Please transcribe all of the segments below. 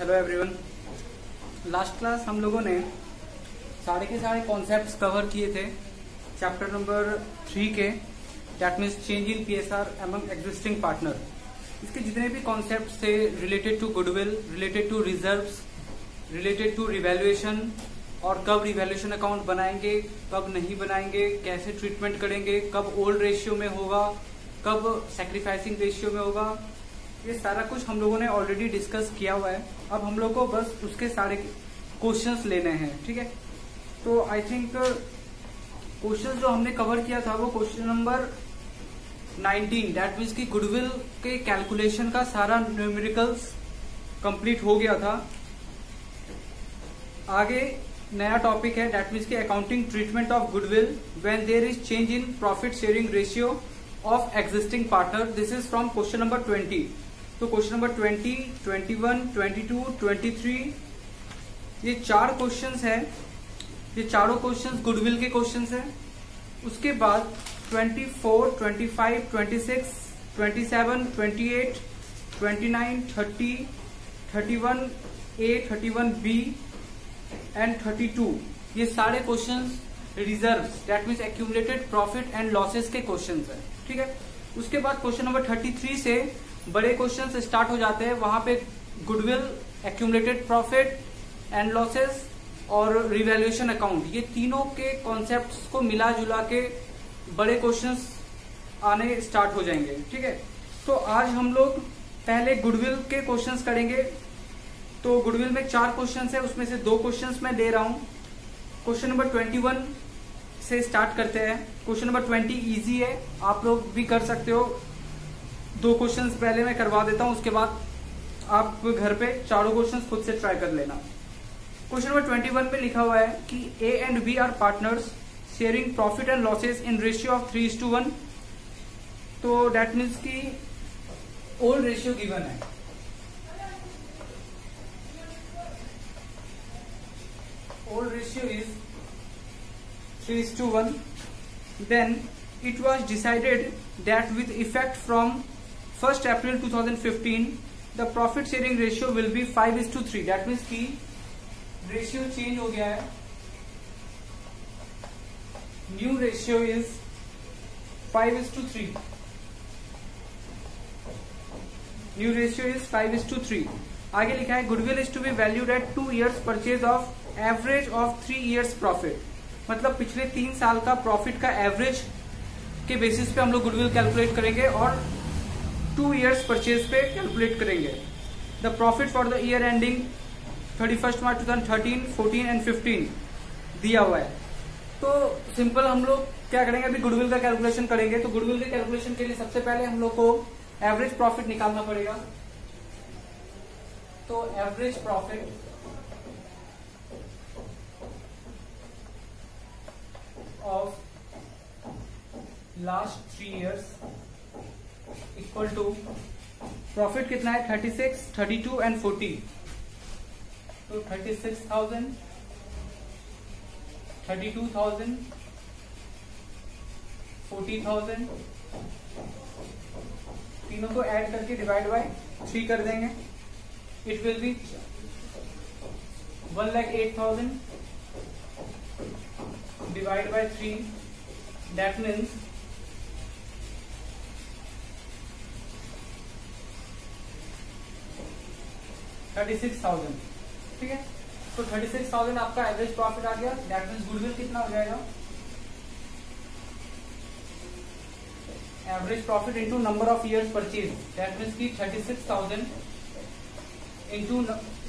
Hello everyone. Last class हम लोगों ने सारे के सारे कॉन्सेप्ट्स कवर किए थे चैप्टर नंबर 3 के, that means change in PSR among existing partner. इसके जितने भी कॉन्सेप्ट्स थे related to goodwill, related to reserves, related to revaluation और कब रिवैल्यूएशन अकाउंट बनाएंगे, कब नहीं बनाएंगे, कैसे ट्रीटमेंट करेंगे, कब ओल्ड रेशियो में होगा, कब सैक्रिफाइसिंग रेशियो में होगा, ये सारा कुछ हम लोगों ने ऑलरेडी डिस्कस किया हुआ है। अब हम लोग को बस उसके सारे क्वेश्चंस लेने हैं, ठीक है। तो आई थिंक क्वेश्चंस जो हमने कवर किया था वो क्वेश्चन नंबर 19, दैट मीन्स की गुडविल के कैलकुलेशन का सारा न्यूमेरिकल्स कंप्लीट हो गया था। आगे नया टॉपिक है, दैट मीन्स की accounting treatment of goodwill when there is change in profit sharing ratio of existing partner. This is from question number 20। तो क्वेश्चन नंबर 20, 21, 22, 23 ये 4 क्वेश्चंस है। ये चारों क्वेश्चंस गुडविल के क्वेश्चंस हैं। उसके बाद 24, 25, 26, 27, 28, 29, 30, 31A, 31B एंड 32 ये सारे questions reserves, that means accumulated profit and losses के क्वेश्चंस हैं, ठीक है। उसके बाद क्वेश्चन नंबर 33 से बड़े क्वेश्चंस स्टार्ट हो जाते हैं। वहां पे goodwill, accumulated profit and losses और रिवैल्यूएशन अकाउंट, ये तीनों के कॉन्सेप्ट्स को मिला जुला के बड़े क्वेश्चंस आने स्टार्ट हो जाएंगे, ठीक है। तो आज हम लोग पहले गुडविल के क्वेश्चंस करेंगे। तो गुडविल में 4 क्वेश्चंस है, उसमें से 2 क्वेश्चंस मैं दे रहा हूं। क्वेश्चन नंबर 21 से स्टार्ट करते हैं। क्वेश्चन नंबर 20 इजी है, आप लोग भी कर सकते हो। 2 क्वेश्चंस पहले मैं करवा देता हूं, उसके बाद आप घर पे चारों क्वेश्चंस खुद से ट्राई कर लेना। क्वेश्चन नंबर 21 पे लिखा हुआ है कि A and B are partners sharing profit and losses in ratio of 3:1। तो दैट मीन्स की ओल्ड रेशियो गिवन है। Old ratio is 3:1. Then it was decided that with effect from 1st April 2015, the profit sharing ratio will be 5:3. That means कि ratio change हो गया है। New ratio is 5:3. New ratio is 5:3. आगे लिखा है goodwill is to be valued at 2 years purchase of average of 3 years profit. मतलब पिछले 3 साल का प्रॉफिट का एवरेज के बेसिस पे हम लोग गुडविल कैलकुलेट करेंगे और 2 years परचेज पे कैलकुलेट करेंगे। The profit for the year ending 31 March 2013, 14 and 15 दिया हुआ है। तो सिंपल हम लोग क्या करेंगे, अभी गुडविल का कैलकुलेशन करेंगे। तो गुडविल के कैलकुलेशन के लिए सबसे पहले हम लोग को एवरेज प्रॉफिट निकालना पड़ेगा। तो average profit of last 3 years equal to profit कितना है 36, 32 एंड 40। तो 36,000, 32,000, 40,000 तीनों को ऐड करके डिवाइड बाय 3 कर देंगे। It will be 1,08,000 divide by 3, that means 36,000, ठीक है। तो 36,000 आपका एवरेज प्रॉफिट आ गया। दैट मीन्स गुडविल कितना हो जाएगा, average profit into number of years purchase, that means की 36,000 इंटू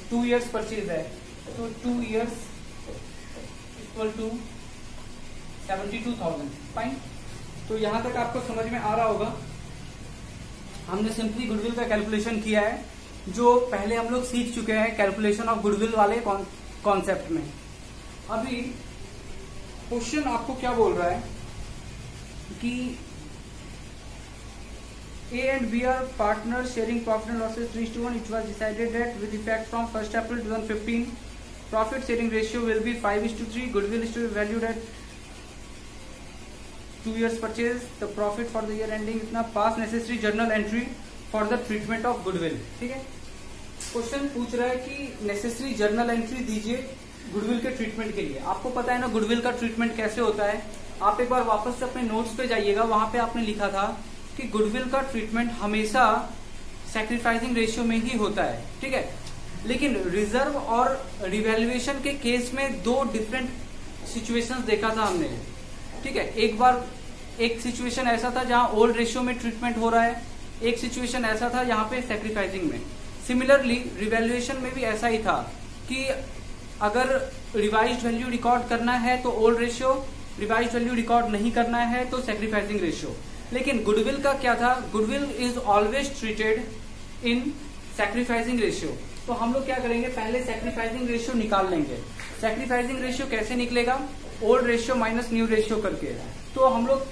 2 years परचेज है। तो 2 years इक्वल टू 72,000। फाइन। तो यहां तक आपको समझ में आ रहा होगा। हमने सिंपली गुडविल का कैलकुलेशन किया है, जो पहले हम लोग सीख चुके हैं कैलकुलेशन ऑफ गुडविल वाले कॉन्सेप्ट में। अभी क्वेश्चन आपको क्या बोल रहा है कि A and B are partners sharing profit and losses 3:1. It was decided that with effect from 1st April 2015, profit sharing ratio will be 5:3. Goodwill is to be valued at 2 years purchase. The profit for the year ending इतना pass necessary journal entry for the treatment of goodwill, ठीक है। Question पूछ रहा है कि necessary journal entry दीजिए goodwill के treatment के लिए। आपको पता है ना गुडविल का ट्रीटमेंट कैसे होता है। आप एक बार वापस से अपने नोट्स पे जाइएगा, वहां पे आपने लिखा था कि गुडविल का ट्रीटमेंट हमेशा सैक्रिफाइसिंग रेशियो में ही होता है, ठीक है। लेकिन रिजर्व और रिवैल्यूएशन के केस में दो डिफरेंट सिचुएशंस देखा था हमने, ठीक है। एक बार एक सिचुएशन ऐसा था जहां ओल्ड रेशियो में ट्रीटमेंट हो रहा है, एक सिचुएशन ऐसा था यहाँ पे सैक्रिफाइसिंग में। सिमिलरली रिवैल्यूएशन में भी ऐसा ही था कि अगर रिवाइज्ड वैल्यू रिकॉर्ड करना है तो old ratio, revised value record नहीं करना है तो सैक्रिफाइसिंग रेशियो। लेकिन गुडविल का क्या था, goodwill is always treated in sacrificing ratio. तो हम लोग क्या करेंगे, पहले सैक्रिफाइसिंग रेशियो निकाल लेंगे। सैक्रिफाइसिंग रेशियो कैसे निकलेगा, old ratio minus new ratio करके। तो हम लोग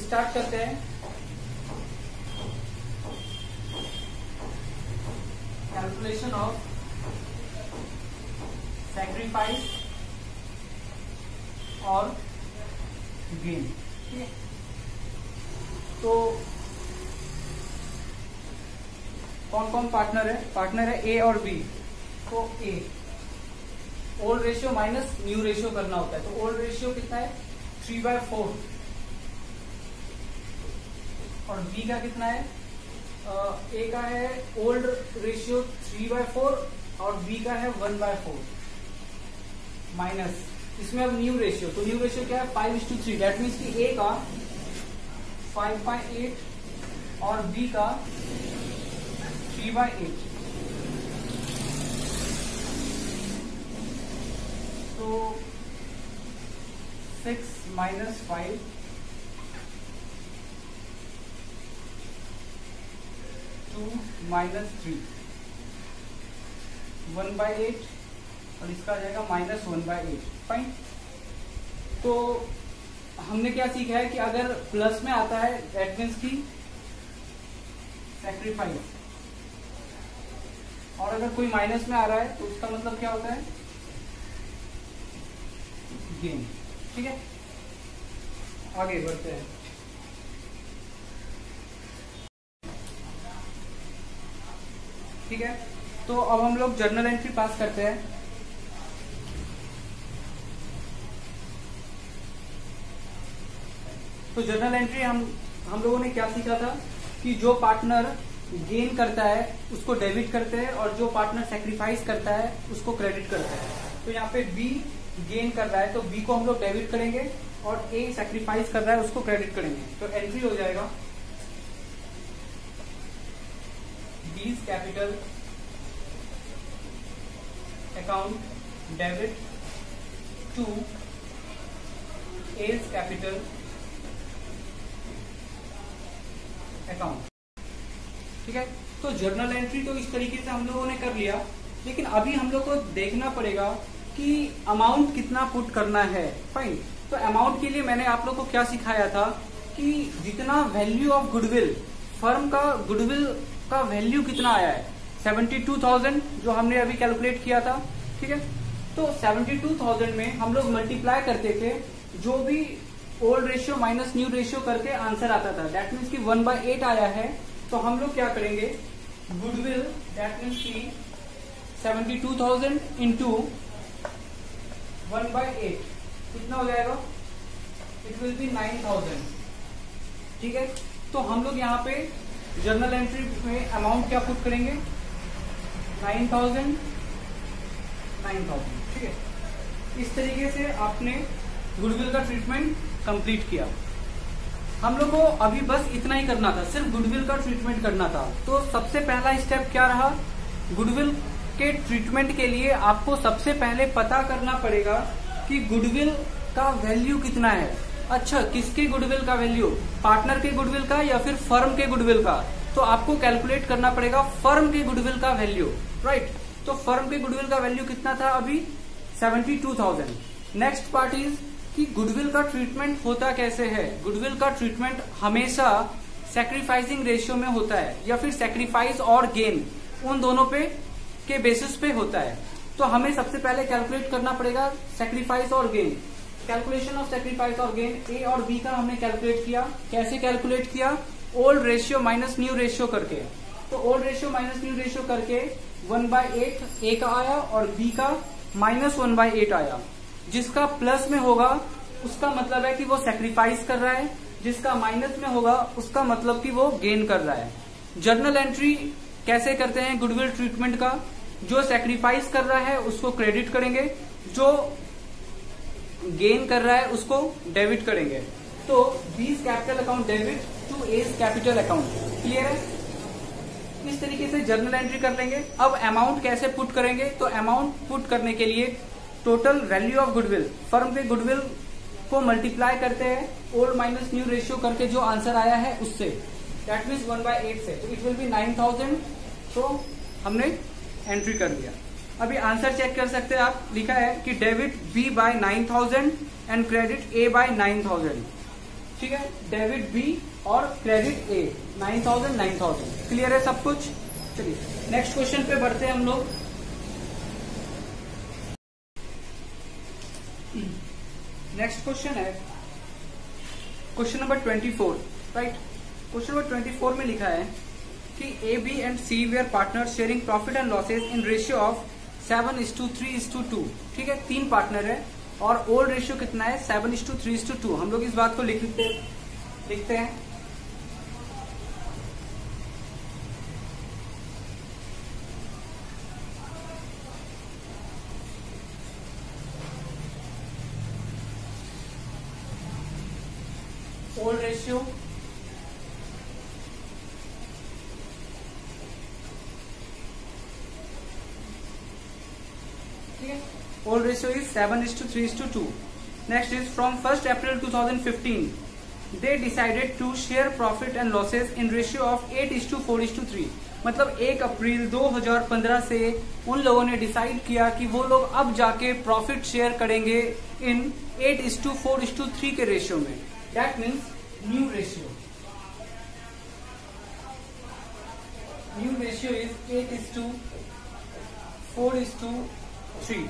स्टार्ट करते हैं। कैलकुलेशन ऑफ सैक्रिफाइस और गेन, ठीक है। तो कौन कौन पार्टनर है, पार्टनर है ए और बी। तो A old ratio minus new ratio करना होता है। तो ओल्ड रेशियो कितना है 3/4 और बी का कितना है, ए का है ओल्ड रेशियो 3/4 और बी का है 1/4 माइनस इसमें अब न्यू रेशियो। तो न्यू रेशियो क्या है 5:3। डेट मीन्स कि ए का 5/8 और बी का 3/8। तो 6 - 5 2 - 3 1/8 और इसका आ जाएगा -1/8। फाइन। तो हमने क्या सीखा है कि अगर प्लस में आता है दैट मीन्स की सैक्रिफाइस, और अगर कोई माइनस में आ रहा है तो उसका मतलब क्या होता है गेन, ठीक है। आगे बढ़ते हैं। ठीक है, तो अब हम लोग जर्नल एंट्री पास करते हैं। तो जर्नल एंट्री हम लोगों ने क्या सीखा था कि जो पार्टनर गेन करता है उसको डेबिट करते हैं और जो पार्टनर सैक्रिफाइस करता है उसको क्रेडिट करते हैं। तो यहाँ पे बी गेन कर रहा है तो बी को हम लोग डेबिट करेंगे और ए सैक्रिफाइस कर रहा है उसको क्रेडिट करेंगे। तो एंट्री हो जाएगा B's capital account debit to A's capital account, ठीक है। तो जर्नल एंट्री तो इस तरीके से हम लोगों ने कर लिया, लेकिन अभी हम लोग को देखना पड़ेगा कि अमाउंट कितना पुट करना है। फाइन। तो अमाउंट के लिए मैंने आप लोग को क्या सिखाया था कि जितना वैल्यू ऑफ गुडविल, फर्म का गुडविल का वैल्यू कितना आया है 72,000 जो हमने अभी कैलकुलेट किया था, ठीक है। तो 72,000 में हम लोग मल्टीप्लाई करते थे, जो भी old ratio minus new ratio करके आंसर आता था। दैट मीन्स की 1/8 आया है। तो हम लोग क्या करेंगे, गुडविल दैट मीन्स की 72,000 इंटू 1/8 कितना हो जाएगा, इट विल बी 9,000, ठीक है। तो हम लोग यहाँ पे जर्नल एंट्री में अमाउंट क्या पुट करेंगे 9,000, ठीक है। इस तरीके से आपने गुडविल का ट्रीटमेंट कंप्लीट किया। हम लोग को अभी बस इतना ही करना था, सिर्फ गुडविल का ट्रीटमेंट करना था। तो सबसे पहला स्टेप क्या रहा, गुडविल के ट्रीटमेंट के लिए आपको सबसे पहले पता करना पड़ेगा कि गुडविल का वैल्यू कितना है। अच्छा, किसके गुडविल का वैल्यू, पार्टनर के गुडविल का या फिर फर्म के गुडविल का। तो आपको कैलकुलेट करना पड़ेगा फर्म के गुडविल का वैल्यू, राइट। तो फर्म के गुडविल का वैल्यू कितना था अभी 72,000। नेक्स्ट पार्ट इज कि गुडविल का ट्रीटमेंट होता कैसे है। गुडविल का ट्रीटमेंट हमेशा सैक्रिफाइसिंग रेशियो में होता है या फिर सैक्रिफाइस और गेन, उन दोनों पे के बेसिस पे होता है। तो हमें सबसे पहले कैलकुलेट करना पड़ेगा सैक्रिफाइस और गेन। कैलकुलेशन ऑफ सैक्रिफाइस और गेन, ए और बी का हमने कैलकुलेट किया। कैसे कैलकुलेट किया, old ratio minus new ratio करके। तो old ratio minus new ratio करके 1/8 ए का आया और बी का -1/8 आया। जिसका प्लस में होगा उसका मतलब है कि वो सेक्रीफाइस कर रहा है, जिसका माइनस में होगा उसका मतलब कि वो गेन कर रहा है। जर्नल एंट्री कैसे करते हैं गुडविल ट्रीटमेंट का? जो सेक्रीफाइस कर रहा है उसको क्रेडिट करेंगे, जो गेन कर रहा है उसको डेबिट करेंगे। तो B's capital account debit to A's capital account. Clear है? इस तरीके से जर्नल एंट्री कर लेंगे। अब अमाउंट कैसे पुट करेंगे? तो अमाउंट पुट करने के लिए total value of goodwill, firm के गुडविल को मल्टीप्लाई करते हैं ओल्ड माइनस न्यू रेशियो करके, जो आंसर आया है उससे, दैट मीन्स 1/8 से, तो इट विल बी 9000। तो हमने एंट्री कर लिया। अभी आंसर चेक कर सकते हैं आप। लिखा है कि debit B by 9000 and credit A by 9000। ठीक है, डेबिट बी और क्रेडिट ए 9000। क्लियर है सब कुछ? चलिए नेक्स्ट क्वेश्चन पे बढ़ते हैं हम लोग। नेक्स्ट क्वेश्चन है question number 24, right. Question number 24 में लिखा है कि A B and C were partner sharing profit and losses in ratio of 7:3:2। ठीक है, 3 पार्टनर है और ओल्ड रेशियो कितना है? 7:3:2। हम लोग इस बात को लिखते हैं। Old ratio old ratio is 7:3:2. Next is from 1st April 2015 they decided to share profit and losses in ratio of 8:4:3। मतलब 1 अप्रैल 2015 से उन लोगों ने डिसाइड किया कि वो लोग अब जाके प्रॉफिट शेयर करेंगे इन 8:4:3 के रेशियो में। That means new ratio is 8:4:3।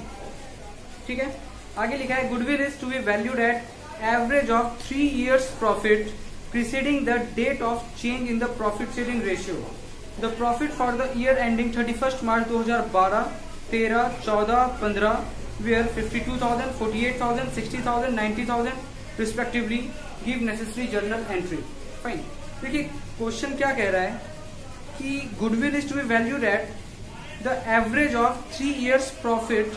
ठीक है, आगे लिखा है goodwill is to be valued at average of 3 years profit preceding the date of change in the profit sharing ratio. The profit for the year ending 31 March 2012, 13, 14, 15 were 52,000, 48,000, 60,000, 90,000 respectively. Give necessary journal entry. Fine. देखिए question क्या कह रहा है कि goodwill is to be valued at the average of 3 years profit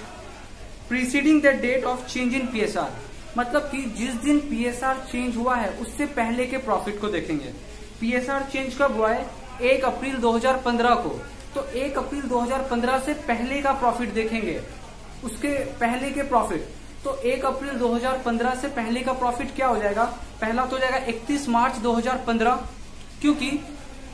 preceding the date of change in PSR. मतलब कि जिस दिन पीएसआर चेंज हुआ है उससे पहले के प्रॉफिट को देखेंगे। पीएसआर चेंज कब हुआ है? 1 अप्रैल 2015 को। तो 1 अप्रैल 2015 से पहले का प्रॉफिट देखेंगे, उसके पहले के प्रॉफिट। तो 1 अप्रैल 2015 से पहले का प्रॉफिट क्या हो जाएगा? पहला तो हो जाएगा 31 मार्च 2015, क्योंकि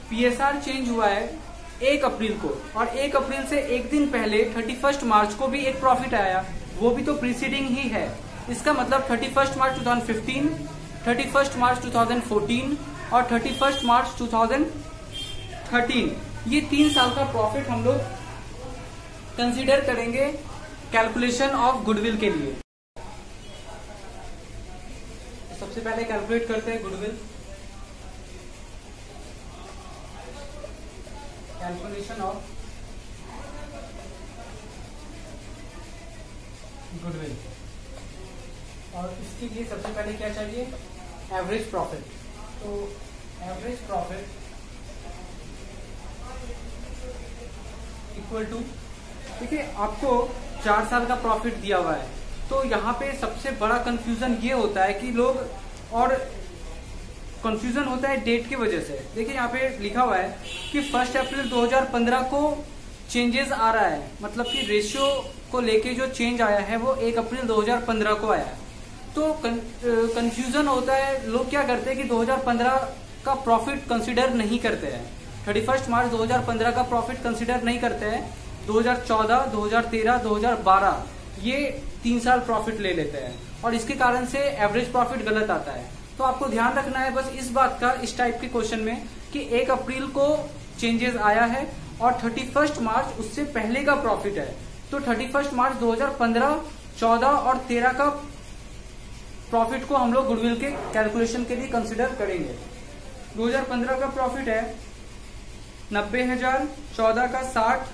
पीएसआर चेंज हुआ है 1 अप्रैल को, और 1 अप्रैल से एक दिन पहले 31 मार्च को भी एक प्रॉफिट आया, वो भी तो प्रीसीडिंग ही है। इसका मतलब 31 मार्च 2015, 31 मार्च 2014 और 31 मार्च 2013, ये 3 साल का प्रॉफिट हम लोग कंसीडर करेंगे कैलकुलेशन ऑफ गुडविल के लिए। सबसे पहले कैलकुलेट करते हैं गुडविल। कैलकुलेशन ऑफ गुडविल, और इसके लिए सबसे पहले क्या चाहिए? Average profit. तो एवरेज प्रॉफिट इक्वल टू, देखिए आपको 4 साल का प्रॉफिट दिया हुआ है, तो यहाँ पे सबसे बड़ा कंफ्यूजन ये होता है कि लोग, और कंफ्यूजन होता है डेट की वजह से। देखिए यहाँ पे लिखा हुआ है कि 1 अप्रैल 2015 को चेंजेस आ रहा है, मतलब कि रेशियो को लेके जो चेंज आया है वो 1 अप्रैल 2015 को आया है। तो कंफ्यूजन होता है, लोग क्या करते हैं कि 2015 का प्रॉफिट कंसीडर नहीं करते हैं, 31 मार्च 2015 का प्रॉफिट कंसीडर नहीं करते हैं। 2014, 2013, 2012 ये 3 साल प्रॉफिट ले लेते हैं, और इसके कारण से एवरेज प्रॉफिट गलत आता है। तो आपको ध्यान रखना है बस इस बात का इस टाइप के क्वेश्चन में कि 1 अप्रैल को चेंजेस आया है और 31 मार्च उससे पहले का प्रॉफिट है। तो 31 मार्च 2015, 14 और 13 का प्रॉफिट को हम लोग गुडविल के कैलकुलेशन के लिए कंसिडर करेंगे। 2015 का प्रॉफिट है 90,000, 14 का 60,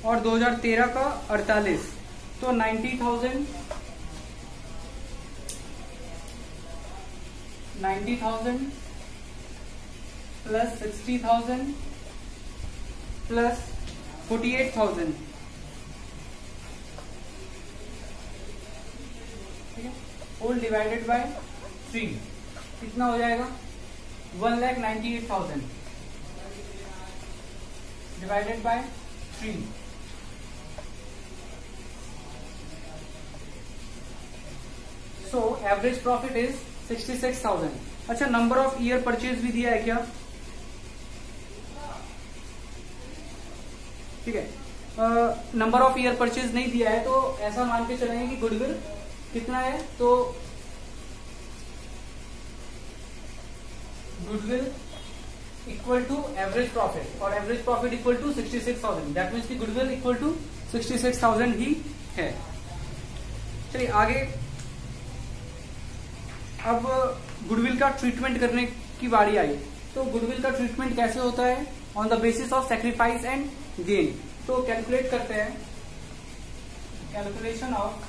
और 2013 का 48, तो 90,000 प्लस 60,000 प्लस 48,000, ठीक है, होल डिवाइडेड बाय 3 कितना हो जाएगा 1,98,000 divided by 3, so average profit is 66,000। अच्छा, नंबर ऑफ ईयर परचेज भी दिया है क्या? ठीक है, नंबर ऑफ ईयर परचेज नहीं दिया है, तो ऐसा मान के चलेंगे कि गुडविल कितना है, तो goodwill equal to average profit, और average profit equal to 66,000, that means की गुडविल इक्वल टू 66,000 ही है। चलिए आगे, अब गुडविल का ट्रीटमेंट करने की बारी आई। तो गुडविल का ट्रीटमेंट कैसे होता है? On the basis of sacrifice and gain. तो कैलकुलेट करते हैं, calculation of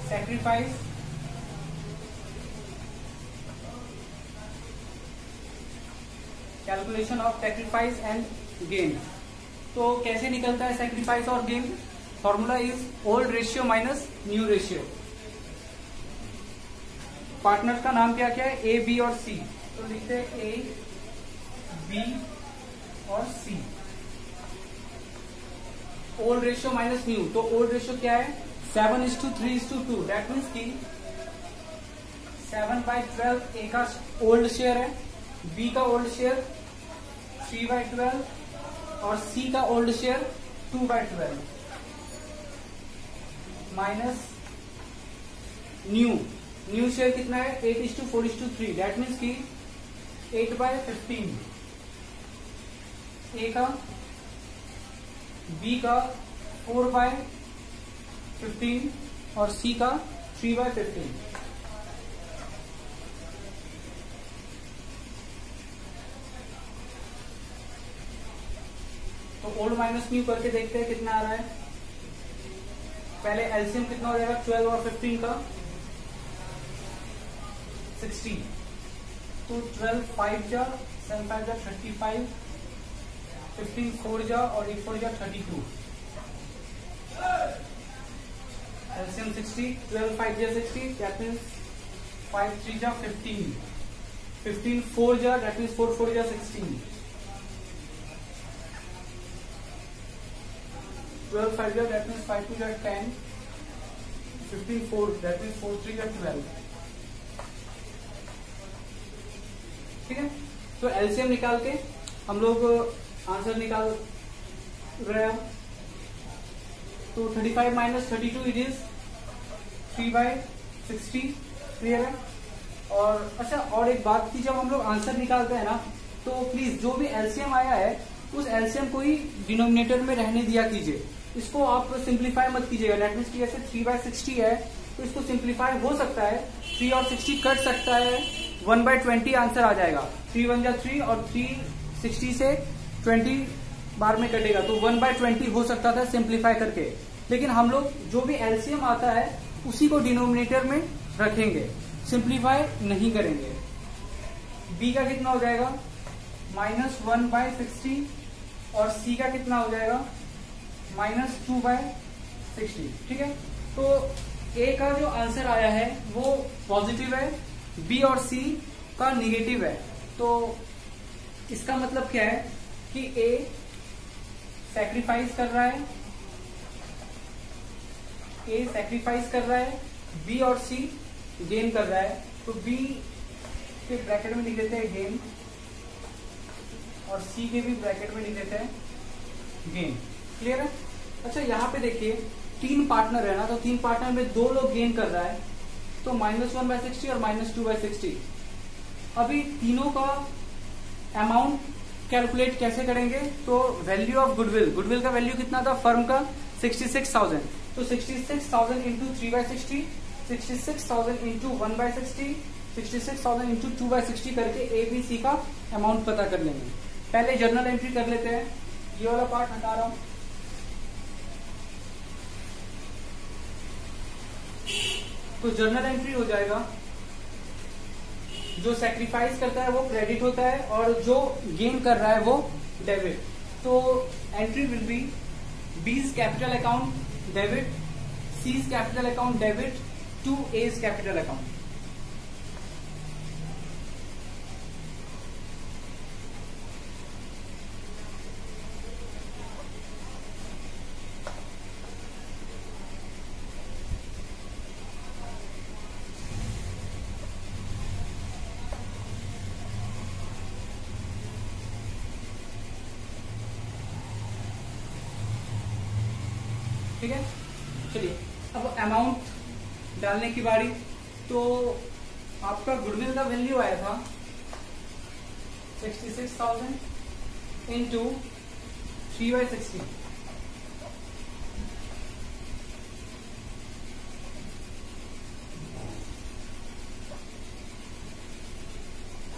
sacrifice and gain. तो कैसे निकलता है सैक्रिफाइस और gain? Formula is old ratio minus new ratio. Partner का नाम क्या क्या है? ए, बी और सी। तो लिखते हैं ए, बी और सी। ओल्ड रेशियो माइनस न्यू, तो ओल्ड रेशियो क्या है? 7:3:2, दैट मीन्स की 7/12 ए का ओल्ड शेयर है, बी का ओल्ड शेयर 3/12 और सी का old share 2/12 minus new share कितना है? 8:4:3, दैट मीन्स की 8/15 ए का, बी का 4/15 और सी का 3/15। तो ओल्ड माइनस न्यू करके देखते हैं कितना आ रहा है। पहले एलसीएम कितना हो जाएगा? 12 और 15 का 60, तो 12 5 जा, 7 5 जा 35, 15 4 जा और 8 4 जा 32। एलसीएम 60, 12 5 जा 60, दैट मीन्स 5 3 जा 15, 15 4 जा, दैट मीन्स 4 4 जा 16, 12 5 जा, दैट मीन्स 5 2 जा 10, 15 4, दैट मीन्स 4 3 जा 12। ठीक है, तो एलसीएम निकाल के हम लोग आंसर निकाल रहे हैं। तो 35 माइनस 32 इट इज 3/60, क्लियर है। और अच्छा, और एक बात की, जब हम लोग आंसर निकालते हैं ना, तो प्लीज जो भी एलसीएम आया है उस एलसीएम को ही डिनोमिनेटर में रहने दिया कीजिए, इसको आप सिंप्लीफाई मत कीजिएगा। दैट मीन्स की जैसे 3/60 है तो इसको सिंप्लीफाई हो सकता है, 3 और 60 कट सकता है, 1/20 आंसर आ जाएगा। 3 1 जा 3 और 3 60 से 20 बार में कटेगा, तो 1/20 हो सकता था सिंप्लीफाई करके। लेकिन हम लोग जो भी एलसीएम आता है उसी को डिनोमिनेटर में रखेंगे, सिंप्लीफाई नहीं करेंगे। बी का कितना हो जाएगा? -1/60 और सी का कितना हो जाएगा? -2/60। ठीक है, तो ए का जो आंसर आया है वो पॉजिटिव है, बी और सी का निगेटिव है। तो इसका मतलब क्या है कि ए सैक्रिफाइस कर रहा है, बी और सी गेन कर रहा है। तो बी के ब्रैकेट में लिख देते हैं गेन और सी के भी ब्रैकेट में लिख देते हैं गेन। क्लियर है? अच्छा, यहाँ पे देखिए 3 पार्टनर है ना, तो 3 पार्टनर में 2 लोग गेन कर रहा है, तो -1/60 और -2/60। अभी तीनों का अमाउंट कैलकुलेट कैसे करेंगे? तो वैल्यू ऑफ गुडविल का वैल्यू कितना था फर्म का? 66,000। तो 66,000 इंटू 3/60, 66,000 इंटू 1/60, 66,000 इंटू 2/60 करके ए बी सी का अमाउंट पता कर लेंगे। पहले जर्नल एंट्री कर लेते हैं, ये वाला पार्ट हटा रहा हूं। तो जर्नल एंट्री हो जाएगा, जो सेक्रीफाइस करता है वो क्रेडिट होता है और जो गेन कर रहा है वो डेबिट। तो entry will be B's capital account debit, C's capital account debit to A's capital account. ठीक है, चलिए अब अमाउंट डालने की बारी। तो आपका गुडविल का वैल्यू आया था 66,000 इंटू 3/60,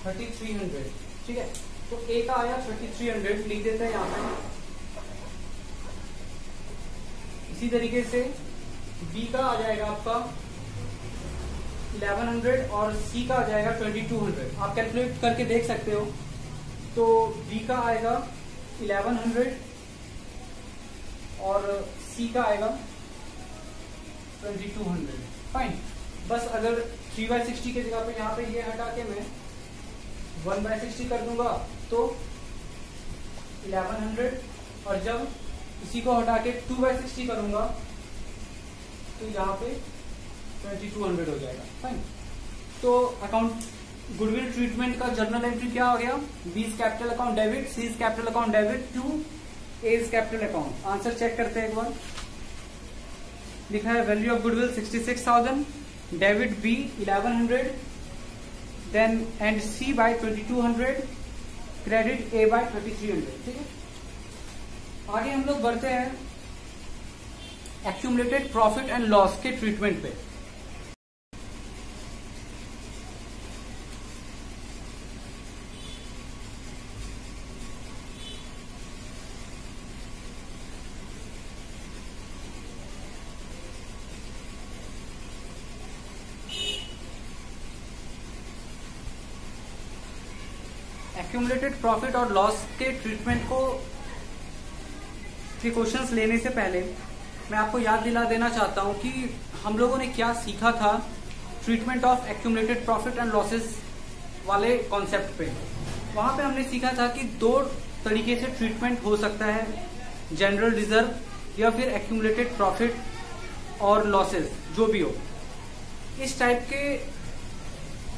$3,300। ठीक है, तो ए का आया 3,300, लिख देते हैं यहाँ पे। इसी तरीके से बी का आ जाएगा आपका 1100 और सी का आ जाएगा 2200। आप कैलकुलेट करके देख सकते हो। तो बी का आएगा 1100 और सी का आएगा 2200। फाइन, बस अगर 3/60 की जगह पे यहाँ पे ये हटा के मैं 1/60 कर दूंगा तो 1100, और जब इसी को हटा के 2/60 करूंगा तो यहाँ पे 2200 हो जाएगा। फाइन, तो अकाउंट गुडविल ट्रीटमेंट का जर्नल एंट्री क्या हो गया? B's capital account debit, C's capital account debit to A's capital account. Answer check करते हैं एक बार। लिखा है value of goodwill 66,000, debit B 1100, then and C by 2200, credit A by 3300। ठीक है, आगे हम लोग बढ़ते हैं एक्यूमुलेटेड प्रॉफिट एंड लॉस के ट्रीटमेंट पे। एक्यूमुलेटेड प्रॉफिट और लॉस के ट्रीटमेंट को के क्वेश्चंस लेने से पहले मैं आपको याद दिला देना चाहता हूं कि हम लोगों ने क्या सीखा था treatment of accumulated profit and losses वाले कॉन्सेप्ट पे। वहां पे हमने सीखा था कि दो तरीके से ट्रीटमेंट हो सकता है, जनरल रिजर्व या फिर एक्यूमुलेटेड प्रॉफिट और लॉसेस, जो भी हो। इस टाइप के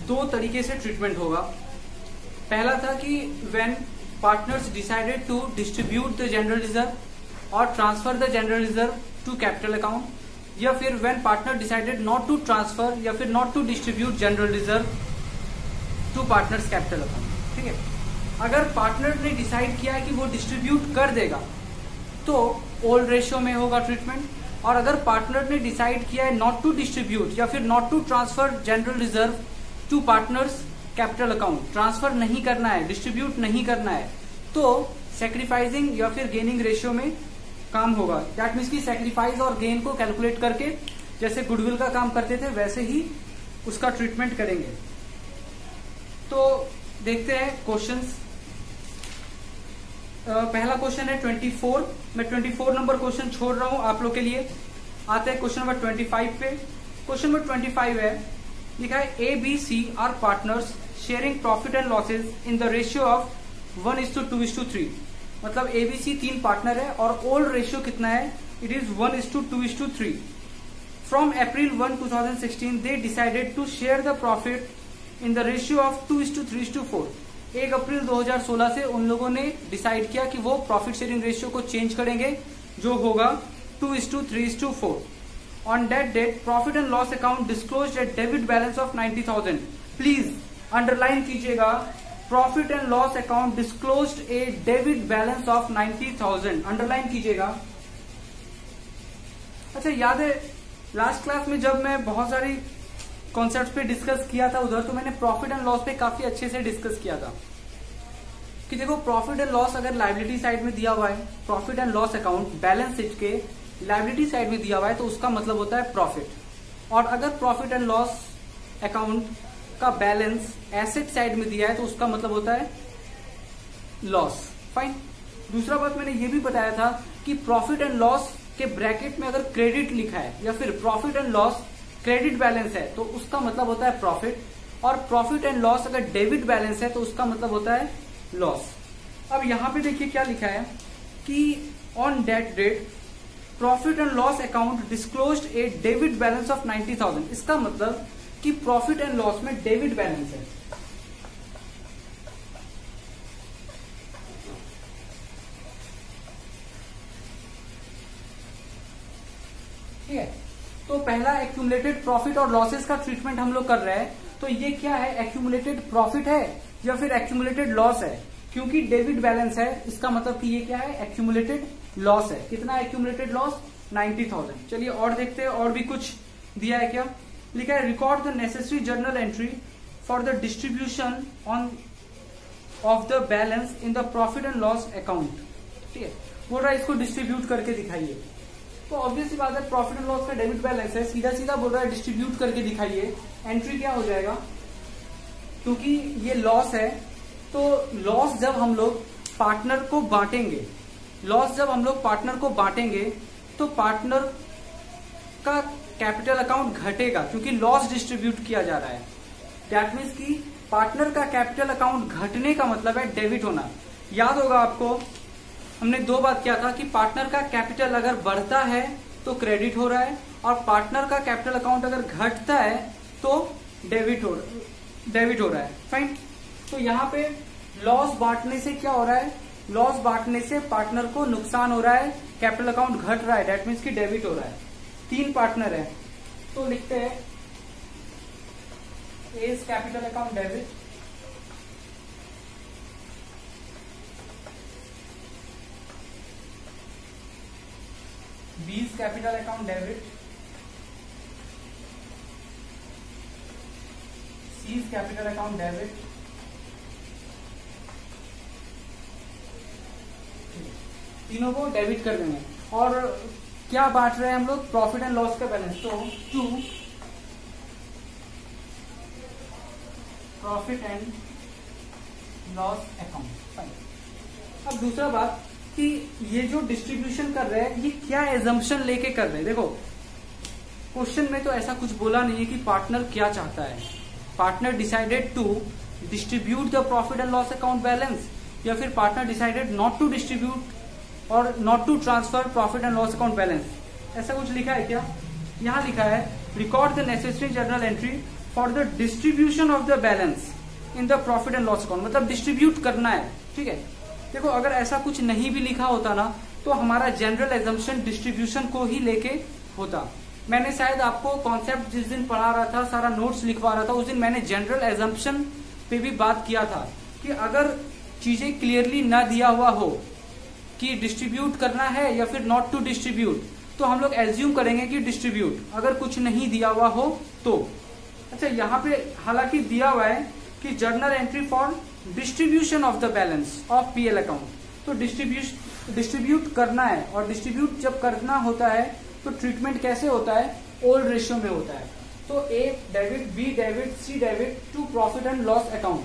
दो तरीके से ट्रीटमेंट होगा। पहला था कि when partners decided to distribute the general reserve और transfer the general reserve to capital account, या फिर when partner decided not to transfer या फिर not to distribute general reserve to partners capital account. ठीक है, अगर पार्टनर ने decide किया है कि वो डिस्ट्रीब्यूट कर देगा तो ओल्ड रेशियो में होगा ट्रीटमेंट, और अगर पार्टनर ने डिसाइड किया है नॉट टू डिस्ट्रीब्यूट या फिर not to transfer general reserve to partners capital account, transfer नहीं करना है, डिस्ट्रीब्यूट नहीं करना है, तो सेक्रीफाइसिंग या फिर गेनिंग रेशियो में काम होगा। दैट मीन्स की सेक्रीफाइस और गेन को कैलकुलेट करके जैसे गुडविल का काम करते थे वैसे ही उसका ट्रीटमेंट करेंगे। तो देखते हैं क्वेश्चंस। पहला क्वेश्चन है 24। मैं 24 नंबर क्वेश्चन छोड़ रहा हूं आप लोग के लिए। आते हैं क्वेश्चन नंबर 25 पे। क्वेश्चन नंबर 25 है, लिखा है A B C are partners sharing profit and losses in the ratio of 1:2:3। मतलब एबीसी 3 पार्टनर है और ओल्ड रेशियो कितना है? It is 1:2:3। From April 1, 2016 they decided to share the profit in the ratio of 2:3:4। 1 अप्रैल 2016 से उन लोगों ने decide किया कि वो प्रॉफिट शेयरिंग रेशियो को चेंज करेंगे, जो होगा 2:3:4। On that date profit and loss account disclosed a debit balance of 90,000। Please underline कीजिएगा, profit and loss account disclosed a debit balance of 90,000, underline कीजिएगा। अच्छा, याद है लास्ट क्लास में जब मैं बहुत सारी कॉन्सेप्ट पे डिस्कस किया था उधर, तो मैंने प्रॉफिट एंड लॉस पे काफी अच्छे से डिस्कस किया था। कि देखो प्रॉफिट एंड लॉस अगर लायबिलिटी साइड में दिया हुआ है, profit and loss account balance sheet के लायबिलिटी साइड में दिया हुआ है तो उसका मतलब होता है प्रॉफिट। और अगर प्रॉफिट एंड लॉस अकाउंट का बैलेंस एसेट साइड में दिया है तो उसका मतलब होता है लॉस। फाइन। दूसरा बात मैंने ये भी बताया था कि प्रॉफिट एंड लॉस के ब्रैकेट में अगर क्रेडिट लिखा है या फिर profit and loss credit balance है तो उसका मतलब होता है प्रॉफिट, और प्रॉफिट एंड लॉस अगर डेबिट बैलेंस है तो उसका मतलब होता है लॉस। अब यहां पे देखिए क्या लिखा है कि on that date profit and loss account disclosed a debit balance of 90,000। इसका मतलब कि प्रॉफिट एंड लॉस में डेबिट बैलेंस है। ठीक है, तो पहला एक्यूमुलेटेड प्रॉफिट और लॉसेस का ट्रीटमेंट हम लोग कर रहे हैं। तो ये क्या है, एक्यूमुलेटेड प्रॉफिट है या फिर एक्यूमुलेटेड लॉस है? क्योंकि डेबिट बैलेंस है इसका मतलब कि ये क्या है, एक्यूमुलेटेड लॉस है। कितना एक्यूमुलेटेड लॉस? 90,000। चलिए और देखते हैं, और भी कुछ दिया है क्या। लिखा है record the necessary journal entry for the distribution on off the balance in the profit and loss account. ठीक है, बोल रहा है इसको डिस्ट्रीब्यूट करके दिखाइए। तो ऑब्वियसली बात है प्रॉफिट एंड लॉस का डेबिट बैलेंस है, सीधा सीधा बोल रहा है डिस्ट्रीब्यूट करके दिखाइए। एंट्री क्या हो जाएगा, क्योंकि ये लॉस है तो लॉस जब हम लोग पार्टनर को बांटेंगे, लॉस जब हम लोग पार्टनर को बांटेंगे तो पार्टनर का कैपिटल अकाउंट घटेगा क्योंकि लॉस डिस्ट्रीब्यूट किया जा रहा है। दैट मीन्स कि पार्टनर का कैपिटल अकाउंट घटने का मतलब है डेबिट होना। याद होगा आपको, हमने दो बात किया था कि पार्टनर का कैपिटल अगर बढ़ता है तो क्रेडिट हो रहा है और पार्टनर का कैपिटल अकाउंट अगर घटता है तो डेबिट हो रहा है। फाइन। तो यहाँ पे लॉस बांटने से क्या हो रहा है, लॉस बांटने से पार्टनर को नुकसान हो रहा है, कैपिटल अकाउंट घट रहा है, दैट मीन्स कि डेबिट हो रहा है। 3 पार्टनर है तो लिखते हैं A is capital account debit, B is capital account debit, C is capital account debit, तीनों को डेबिट कर देंगे। और क्या बांट रहे हैं हम लोग, प्रॉफिट एंड लॉस का बैलेंस। तो to profit and loss account. अब दूसरा बात कि ये जो डिस्ट्रीब्यूशन कर रहे हैं ये क्या एजम्पशन लेके कर रहे हैं। देखो क्वेश्चन में तो ऐसा कुछ बोला नहीं है कि पार्टनर क्या चाहता है। Partner decided to distribute the profit and loss account balance, या फिर partner decided not to distribute और not to transfer profit and loss account balance. ऐसा कुछ लिखा है क्या? यहाँ लिखा है record the necessary journal entry for the distribution of the balance in the profit and loss account, मतलब डिस्ट्रीब्यूट करना है। ठीक है, देखो अगर ऐसा कुछ नहीं भी लिखा होता ना तो हमारा जनरल एजम्पशन डिस्ट्रीब्यूशन को ही लेके होता। मैंने शायद आपको कॉन्सेप्ट जिस दिन पढ़ा रहा था, सारा नोट्स लिखवा रहा था, उस दिन मैंने जनरल एजम्पशन पे भी बात किया था कि अगर चीजें क्लियरली ना दिया हुआ हो कि डिस्ट्रीब्यूट करना है या फिर नॉट टू डिस्ट्रीब्यूट, तो हम लोग एज्यूम करेंगे कि डिस्ट्रीब्यूट, अगर कुछ नहीं दिया हुआ हो तो। अच्छा, यहाँ पे हालांकि दिया हुआ है कि journal entry for distribution of the balance of PL account, तो डिस्ट्रीब्यूट करना है। और डिस्ट्रीब्यूट जब करना होता है तो ट्रीटमेंट कैसे होता है, ओल्ड रेशियो में होता है। तो A debit, B debit, C debit to profit and loss account.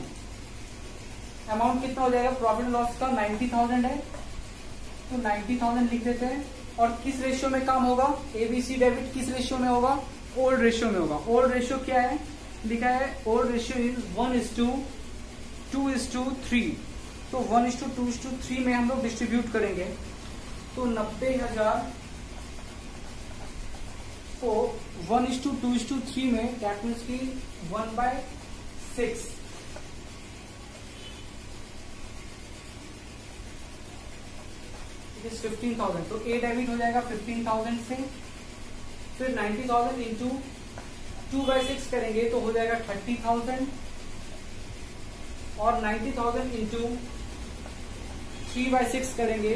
Amount कितना हो जाएगा प्रॉफिट एंड लॉस का? 90,000 है तो 90,000 लिख देते हैं। और किस रेशियो में काम होगा? एबीसी डेबिट किस रेशियो में होगा? ओल्ड रेशियो में होगा। ओल्ड रेशियो क्या है? लिखा है ओल्ड रेशियो इज 1:2:3। तो 1:2:3 में हम लोग डिस्ट्रीब्यूट करेंगे तो 90,000 को 1:2:3 में दैट मीन्स की 1/6 15,000। तो ए डेबिट हो जाएगा 15,000 से, फिर 90,000 इंटू 2/6 करेंगे तो हो जाएगा 30,000, और 90,000 इंटू 3/6 करेंगे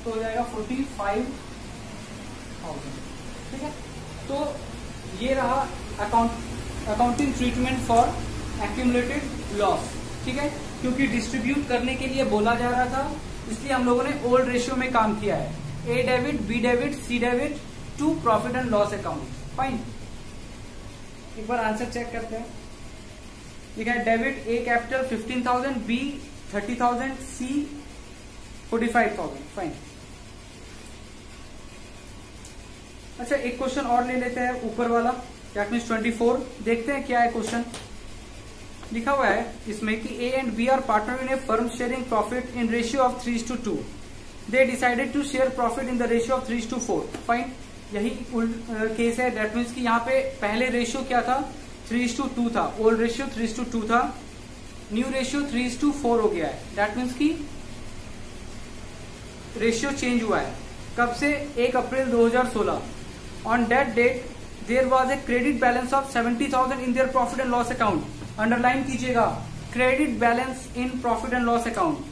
तो हो जाएगा 45,000। ठीक है, तो ये रहा accounting treatment for accumulated loss. ठीक है, क्योंकि डिस्ट्रीब्यूट करने के लिए बोला जा रहा था, इसलिए हम लोगों ने ओल्ड रेशियो में काम किया है। A debit, B debit, C debit to profit and loss account. Fine, एक बार आंसर चेक करते हैं। ठीक है, debit A capital 15,000, B 30,000, C 45,000। Fine. अच्छा, एक क्वेश्चन और ले लेते हैं, ऊपर वाला, दैट मीन्स 24। देखते हैं क्या है क्वेश्चन। लिखा हुआ है इसमें कि A and B are partner in a firm sharing profit in ratio of 3:2। They decided to share profit in the ratio of 3:4। Fine, यही केस है। दैट मीन्स कि यहाँ पे पहले रेशियो क्या था, 3:2 था। ओल्ड रेशियो 3:2 था, न्यू रेशियो 3:4 हो गया है। दैट मीन्स कि रेशियो चेंज हुआ है। कब से? 1 अप्रैल 2016। On that date there was a credit balance of 70,000 in their profit and loss account. Underline कीजिएगा, credit balance in profit and loss account.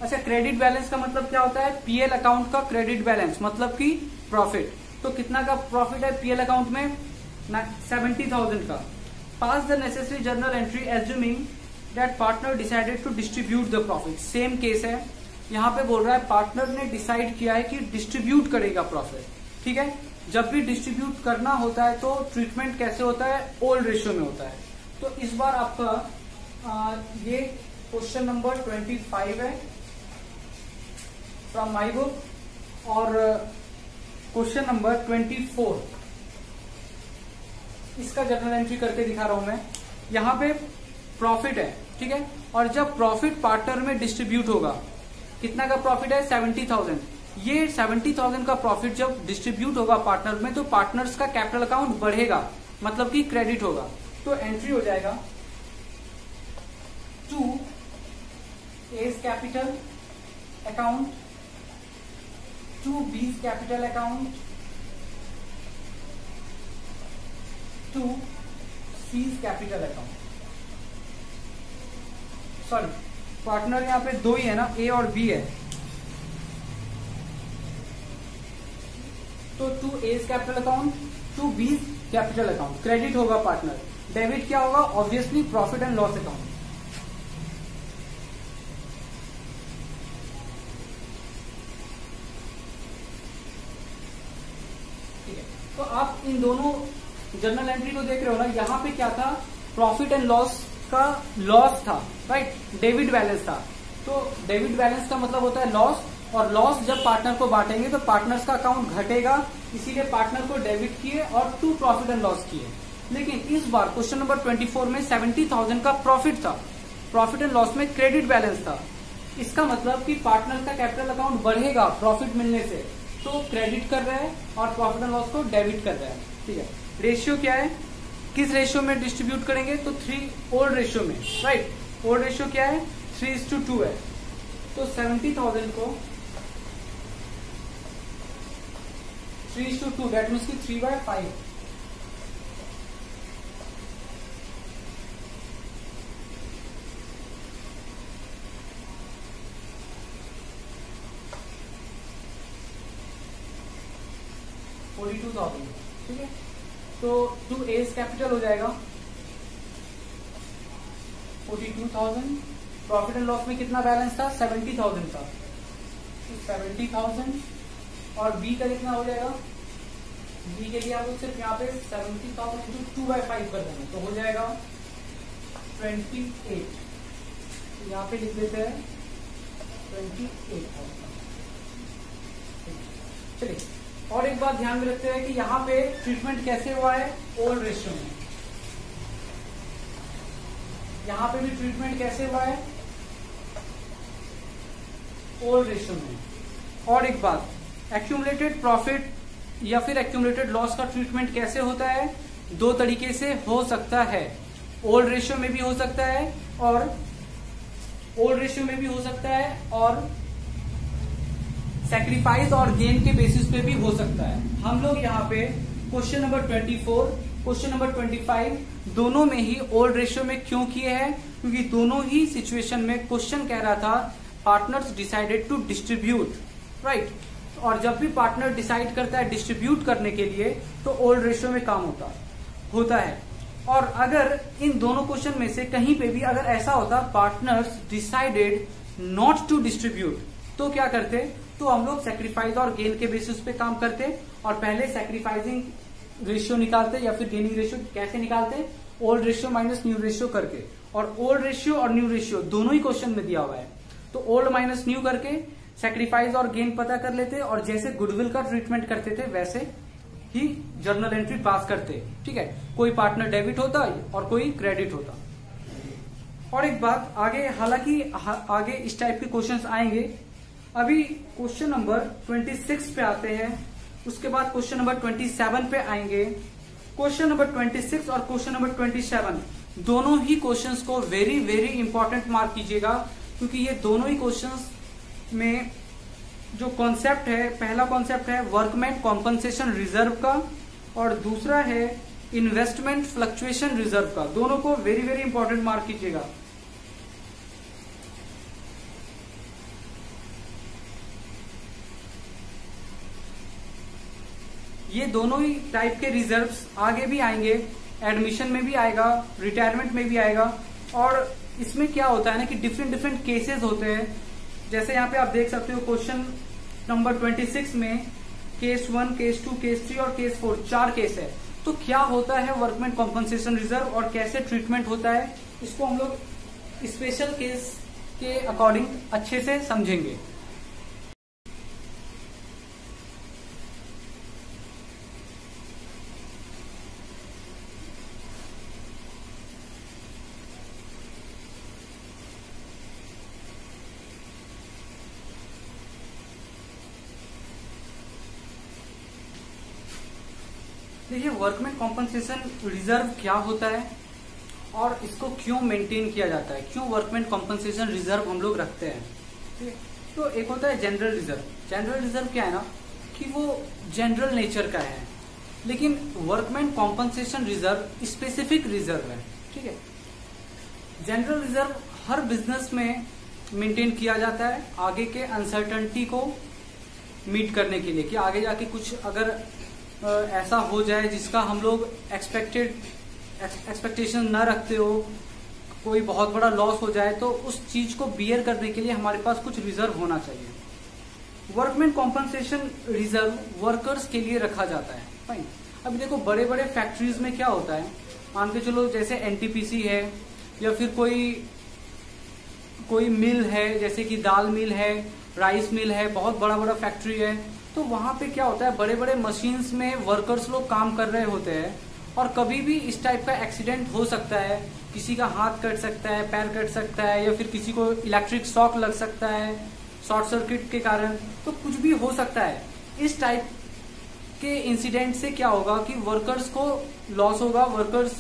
अच्छा, क्रेडिट बैलेंस का मतलब क्या होता है? पीएल अकाउंट का क्रेडिट बैलेंस मतलब कि प्रॉफिट। तो कितना का प्रॉफिट है पीएल अकाउंट में? 70,000 का। Pass the necessary journal entry assuming that partner decided to distribute the profit. Same case है, यहाँ पे बोल रहा है पार्टनर ने डिसाइड किया है कि डिस्ट्रीब्यूट करेगा प्रॉफिट। ठीक है, जब भी डिस्ट्रीब्यूट करना होता है तो ट्रीटमेंट कैसे होता है? ओल्ड रेशियो में होता है। तो इस बार आपका ये क्वेश्चन नंबर 25 है फ्रॉम माई बुक, और क्वेश्चन नंबर 24 इसका जर्नल एंट्री करके दिखा रहा हूं मैं। यहाँ पे प्रॉफिट है, ठीक है, और जब प्रॉफिट पार्टनर में डिस्ट्रीब्यूट होगा, कितना का प्रॉफिट है? 70,000। ये 70,000 का प्रॉफिट जब डिस्ट्रीब्यूट होगा पार्टनर में, तो पार्टनर्स का कैपिटल अकाउंट बढ़ेगा, मतलब कि क्रेडिट होगा। तो एंट्री हो जाएगा to A's capital account, to B's capital account, to C's capital account. Sorry, partner यहाँ पे दो ही है ना, ए और बी है। तो to A's capital account, to B's capital account, credit होगा पार्टनर। डेबिट क्या होगा? Obviously profit and loss account. ठीक है, तो आप इन दोनों जर्नल एंट्री को देख रहे हो ना। यहाँ पे क्या था? प्रॉफिट एंड लॉस का लॉस था, राइट, डेबिट बैलेंस था। तो डेबिट बैलेंस का मतलब होता है लॉस, और लॉस जब पार्टनर को बांटेंगे तो पार्टनर्स का अकाउंट घटेगा, इसीलिए पार्टनर को डेबिट किए और टू प्रॉफिट एंड लॉस किए। लेकिन इस बार क्वेश्चन नंबर 24 में 70,000 का प्रॉफिट था, प्रॉफिट एंड लॉस में क्रेडिट बैलेंस था। इसका मतलब कि पार्टनर का कैपिटल अकाउंट बढ़ेगा प्रॉफिट मिलने से, तो क्रेडिट कर रहा है और प्रॉफिट एंड लॉस को डेबिट कर रहा है। ठीक है, रेशियो क्या है? किस रेशियो में डिस्ट्रीब्यूट करेंगे? तो 3 ओल्ड रेशियो में, राइट। ओल्ड रेशियो क्या है? 3:2 है। तो 70,000 को 3:2, दैट मीन्स की 3/5। ठीक है, तो 2 एज कैपिटल हो जाएगा 42,000। प्रॉफिट एंड लॉस में कितना बैलेंस था? 70,000 था, तो 70,000। और बी का कितना हो जाएगा? बी के लिए आप सिर्फ यहाँ पे 70,000 इंटू 2/5 कर देंगे, तो हो जाएगा 28। यहाँ पे लिख देते हैं 28,000। चलिए, और एक बात ध्यान में रखते हैं कि यहाँ पे ट्रीटमेंट कैसे हुआ है? ओल्ड रेशियो में। यहाँ पे भी ट्रीटमेंट कैसे हुआ है? ओल्ड रेशियो में। और एक बात, एक्यूमुलेटेड प्रॉफिट या फिर एक्यूमुलेटेड लॉस का ट्रीटमेंट कैसे होता है? 2 तरीके से हो सकता है। ओल्ड रेशियो में भी हो सकता है, और ओल्ड रेशियो में भी हो सकता है, और सैक्रिफाइस और गेन के बेसिस पे भी हो सकता है। हम लोग यहाँ पे क्वेश्चन नंबर 24, क्वेश्चन नंबर 25 दोनों में ही ओल्ड रेशियो में क्यों किए हैं? क्योंकि दोनों ही सिचुएशन में क्वेश्चन कह रहा था partners decided to distribute, right. और जब भी पार्टनर डिसाइड करता है डिस्ट्रीब्यूट करने के लिए, तो ओल्ड रेशियो में काम होता है। और अगर इन दोनों क्वेश्चन में से कहीं पे भी अगर ऐसा होता partners decided not to distribute, तो क्या करते, तो हम लोग सेक्रीफाइस और गेन के बेसिस पे काम करते और पहले सेक्रीफाइसिंग रेशियो निकालते या फिर गेनिंग रेशियो कैसे निकालते, old ratio minus new ratio करके, और ओल्ड रेशियो और न्यू रेशियो दोनों ही क्वेश्चन में दिया हुआ है, तो ओल्ड माइनस न्यू करके सेक्रीफाइस और गेन पता कर लेते और जैसे गुडविल का ट्रीटमेंट करते थे वैसे ही जर्नल एंट्री पास करते। ठीक है, कोई पार्टनर डेबिट होता और कोई क्रेडिट होता। और एक बात आगे, हालांकि आगे इस टाइप के क्वेश्चंस आएंगे, अभी क्वेश्चन नंबर 26 पे आते हैं, उसके बाद क्वेश्चन नंबर 27 पे आएंगे। क्वेश्चन नंबर 26 और क्वेश्चन नंबर 27 दोनों ही क्वेश्चंस को वेरी वेरी इंपॉर्टेंट मार्क कीजिएगा, क्योंकि ये दोनों ही क्वेश्चंस में जो कॉन्सेप्ट है, पहला कॉन्सेप्ट है वर्कमैन कॉम्पनसेशन रिजर्व का और दूसरा है इन्वेस्टमेंट फ्लक्चुएशन रिजर्व का। दोनों को वेरी वेरी इंपॉर्टेंट मार्क कीजिएगा। ये दोनों ही टाइप के रिजर्व्स आगे भी आएंगे, एडमिशन में भी आएगा, रिटायरमेंट में भी आएगा। और इसमें क्या होता है ना कि डिफरेंट डिफरेंट केसेस होते हैं। जैसे यहाँ पे आप देख सकते हो क्वेश्चन नंबर 26 में केस 1, केस 2, केस 3 और केस 4 4 केस है। तो क्या होता है वर्कमैन कॉम्पनसेशन रिजर्व और कैसे ट्रीटमेंट होता है, इसको हम लोग स्पेशल केस के अकॉर्डिंग अच्छे से समझेंगे। देखिए वर्कमैन कॉम्पनसेशन रिजर्व क्या होता है और इसको क्यों मेंटेन किया जाता है, क्यों वर्कमैन कॉम्पनसेशन रिजर्व हम लोग रखते हैं। ठीक है, तो एक होता है जनरल रिजर्व। जनरल रिजर्व क्या है ना कि वो जनरल नेचर का है, लेकिन workman compensation reserve specific reserve है। ठीक है, जनरल रिजर्व हर बिजनेस में मेंटेन किया जाता है आगे के अनसर्टनिटी को मीट करने के लिए, कि आगे जाके कुछ अगर ऐसा हो जाए जिसका हम लोग एक्सपेक्टेशन न रखते हो, कोई बहुत बड़ा लॉस हो जाए, तो उस चीज को बियर करने के लिए हमारे पास कुछ रिजर्व होना चाहिए। वर्कमैन कॉम्पनसेशन रिजर्व वर्कर्स के लिए रखा जाता है। फाइन, अभी देखो बड़े बड़े फैक्ट्रीज में क्या होता है, मान के चलो जैसे एनटीपीसी है या फिर कोई मिल है, जैसे कि दाल मिल है, राइस मिल है, बहुत बड़ा बड़ा फैक्ट्री है, तो वहां पे क्या होता है बड़े बड़े मशीन्स में वर्कर्स लोग काम कर रहे होते हैं और कभी भी इस टाइप का एक्सीडेंट हो सकता है, किसी का हाथ कट सकता है, पैर कट सकता है, या फिर किसी को इलेक्ट्रिक शॉक लग सकता है शॉर्ट सर्किट के कारण, तो कुछ भी हो सकता है। इस टाइप के इंसिडेंट से क्या होगा कि वर्कर्स को लॉस होगा, वर्कर्स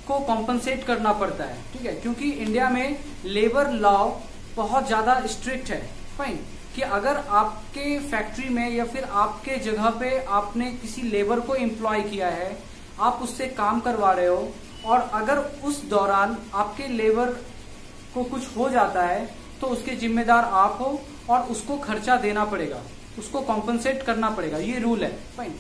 को कॉम्पनसेट करना पड़ता है। ठीक है, क्योंकि इंडिया में लेबर लॉ बहुत ज्यादा स्ट्रिक्ट है। फाइन, कि अगर आपके फैक्ट्री में या फिर आपके जगह पे आपने किसी लेबर को एम्प्लॉय किया है, आप उससे काम करवा रहे हो और अगर उस दौरान आपके लेबर को कुछ हो जाता है तो उसके जिम्मेदार आप हो और उसको खर्चा देना पड़ेगा, उसको कॉम्पनसेट करना पड़ेगा, ये रूल है। फाइन,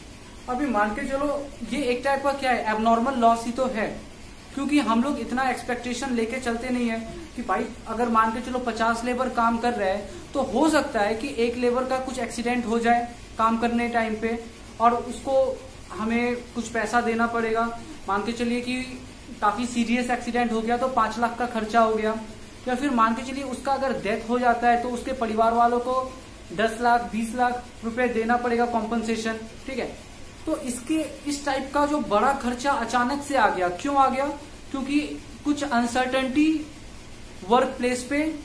अभी मान के चलो ये एक टाइप का क्या है, एबनॉर्मल लॉस ही तो है, क्योंकि हम लोग इतना एक्सपेक्टेशन लेके चलते नहीं है कि भाई अगर मान के चलो 50 लेबर काम कर रहे हैं तो हो सकता है कि एक लेबर का कुछ एक्सीडेंट हो जाए काम करने टाइम पे और उसको हमें कुछ पैसा देना पड़ेगा। मान के चलिए कि काफी सीरियस एक्सीडेंट हो गया तो 5 लाख का खर्चा हो गया, या फिर मान के चलिए उसका अगर डेथ हो जाता है तो उसके परिवार वालों को 10 लाख 20 लाख रुपए देना पड़ेगा कॉम्पनसेशन। ठीक है, तो इस टाइप का जो बड़ा खर्चा अचानक से आ गया, क्यों आ गया, क्योंकि कुछ अनसर्टेनिटी वर्क प्लेस पे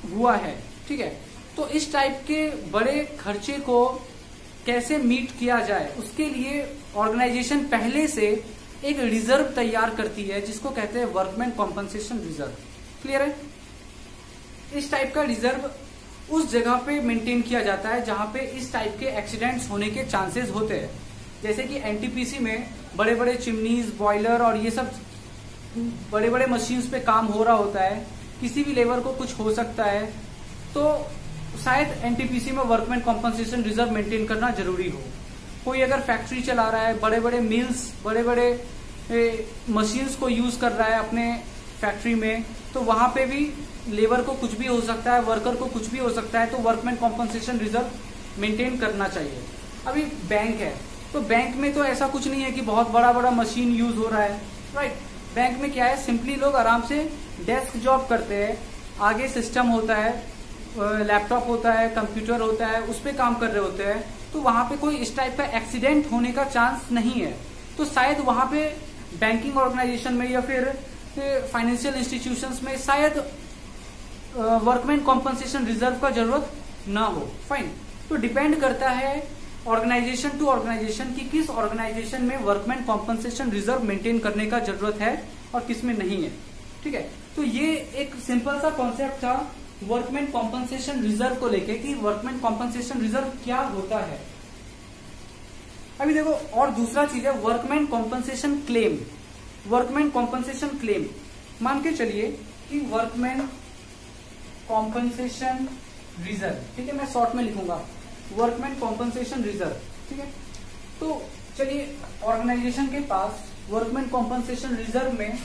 हुआ है। ठीक है, तो इस टाइप के बड़े खर्चे को कैसे मीट किया जाए, उसके लिए ऑर्गेनाइजेशन पहले से एक रिजर्व तैयार करती है जिसको कहते हैं वर्कमैन कॉम्पनसेशन रिजर्व। क्लियर है, इस टाइप का रिजर्व उस जगह पे मेंटेन किया जाता है जहां पे इस टाइप के एक्सीडेंट्स होने के चांसेस होते हैं। जैसे कि एनटीपीसी में बड़े बड़े चिमनीज, बॉयलर और ये सब बड़े बड़े मशीन्स पे काम हो रहा होता है, किसी भी लेबर को कुछ हो सकता है, तो शायद एनटीपीसी में वर्कमैन कॉम्पनसेशन रिजर्व मेंटेन करना जरूरी हो। कोई अगर फैक्ट्री चला रहा है, बड़े बड़े मिल्स, बड़े बड़े मशीन्स को यूज कर रहा है अपने फैक्ट्री में, तो वहां पे भी लेबर को कुछ भी हो सकता है, वर्कर को कुछ भी हो सकता है, तो वर्कमैन कॉम्पनसेशन रिजर्व मेंटेन करना चाहिए। अभी बैंक है, तो बैंक में तो ऐसा कुछ नहीं है कि बहुत बड़ा बड़ा मशीन यूज हो रहा है, राइट। बैंक में क्या है, सिंपली लोग आराम से डेस्क जॉब करते हैं, आगे सिस्टम होता है, लैपटॉप होता है, कंप्यूटर होता है, उस पर काम कर रहे होते हैं, तो वहां पे कोई इस टाइप का एक्सीडेंट होने का चांस नहीं है। तो शायद वहां पे बैंकिंग ऑर्गेनाइजेशन में या फिर फाइनेंशियल इंस्टीट्यूशंस में शायद वर्कमैन कॉम्पनसेशन रिजर्व का जरूरत ना हो, फाइन। तो डिपेंड करता है ऑर्गेनाइजेशन टू ऑर्गेनाइजेशन की किस ऑर्गेनाइजेशन में वर्कमैन कॉम्पनसेशन रिजर्व मेंटेन करने का जरूरत है और किस में नहीं है, ठीक है। तो ये एक सिंपल सा कॉन्सेप्ट था वर्कमैन कॉम्पनसेशन रिजर्व को लेके कि वर्कमैन कॉम्पनसेशन रिजर्व क्या होता है। अभी देखो, और दूसरा चीज है workman compensation claim. Workman compensation claim, मान के चलिए कि वर्कमैन कॉम्पनसेशन रिजर्व, ठीक है, मैं शॉर्ट में लिखूंगा वर्कमैन कॉम्पनसेशन रिजर्व, ठीक है। तो चलिए ऑर्गेनाइजेशन के पास वर्कमैन कॉम्पनसेशन रिजर्व में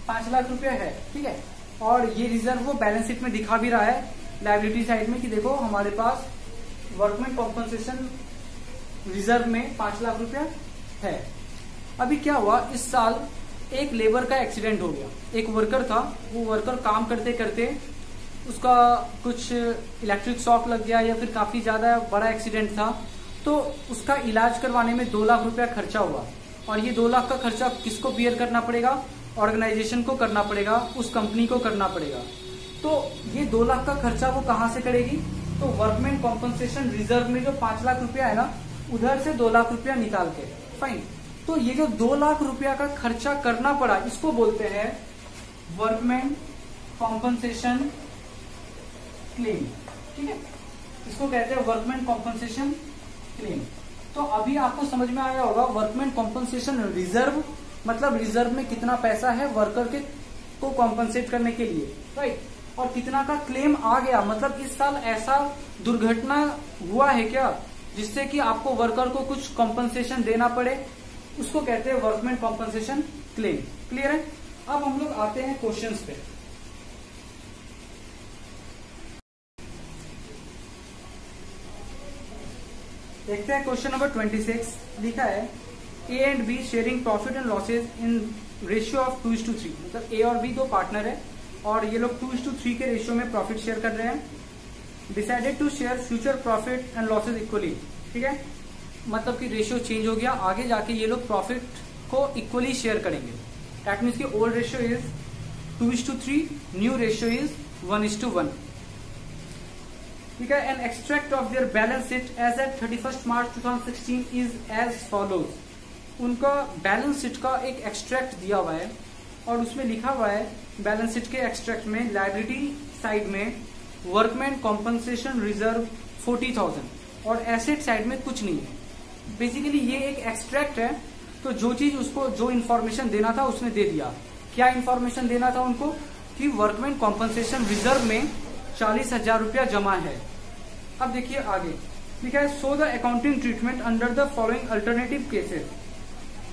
5 लाख रुपया है, ठीक है, और ये रिजर्व वो बैलेंस शीट में दिखा भी रहा है लायबिलिटी साइड में कि देखो हमारे पास वर्कमैन कॉम्पनसेशन रिजर्व में 5 लाख रुपया है। अभी क्या हुआ, इस साल एक लेबर का एक्सीडेंट हो गया, एक वर्कर था, वो वर्कर काम करते करते उसका कुछ इलेक्ट्रिक शॉक लग गया या फिर काफी ज्यादा बड़ा एक्सीडेंट था, तो उसका इलाज करवाने में 2 लाख रुपया खर्चा हुआ। और ये 2 लाख का खर्चा किसको बियर करना पड़ेगा, ऑर्गेनाइजेशन को करना पड़ेगा, उस कंपनी को करना पड़ेगा। तो ये 2 लाख का खर्चा वो कहाँ से करेगी, तो वर्कमैन कॉम्पनसेशन रिजर्व में जो 5 लाख रुपया है ना, उधर से 2 लाख रुपया निकाल के, फाइन। तो ये जो 2 लाख रुपया का खर्चा करना पड़ा, इसको बोलते हैं वर्कमैन कॉम्पनसेशन क्लेम, ठीक है, इसको कहते हैं वर्कमैन कॉम्पनसेशन क्लेम। तो अभी आपको समझ में आया होगा वर्कमैन कॉम्पनसेशन रिजर्व मतलब रिजर्व में कितना पैसा है वर्कर के को कॉम्पनसेट करने के लिए, राइट, और कितना का क्लेम आ गया, मतलब इस साल ऐसा दुर्घटना हुआ है क्या जिससे कि आपको वर्कर को कुछ कॉम्पनसेशन देना पड़े, उसको कहते हैं वर्कमैन कॉम्पनसेशन क्लेम। क्लियर है। अब हम लोग आते हैं क्वेश्चंस पे। देखते हैं क्वेश्चन नंबर 26। लिखा है ए and be sharing profit and losses in ratio of 2:3, मतलब ए और बी दो पार्टनर है और ये लोग 2:3 के रेशियो में प्रॉफिट शेयर कर रहे हैं। Decided to share future profit and losses equally, ठीक है, मतलब कि रेशियो चेंज हो गया, आगे जाके ये लोग प्रॉफिट को इक्वली शेयर करेंगे। दैट मीन्स की old ratio is 2:3, new ratio is 1:1, ठीक है। An extract of their balance sheet as at 31 March 2016 is as follows. उनका बैलेंस शीट का एक एक्सट्रैक्ट दिया हुआ है और उसमें लिखा हुआ है बैलेंस शीट के एक्सट्रैक्ट में लायबिलिटी साइड में वर्कमैन कॉम्पनसेशन रिजर्व 40,000 और एसेट साइड में कुछ नहीं है। बेसिकली ये एक एक्सट्रैक्ट है, तो जो चीज उसको जो इन्फॉर्मेशन देना था उसने दे दिया। क्या इन्फॉर्मेशन देना था उनको कि वर्कमैन कॉम्पनसेशन रिजर्व में 40,000 रुपया जमा है। अब देखिए आगे लिखा है so the accounting treatment under the following alternative cases,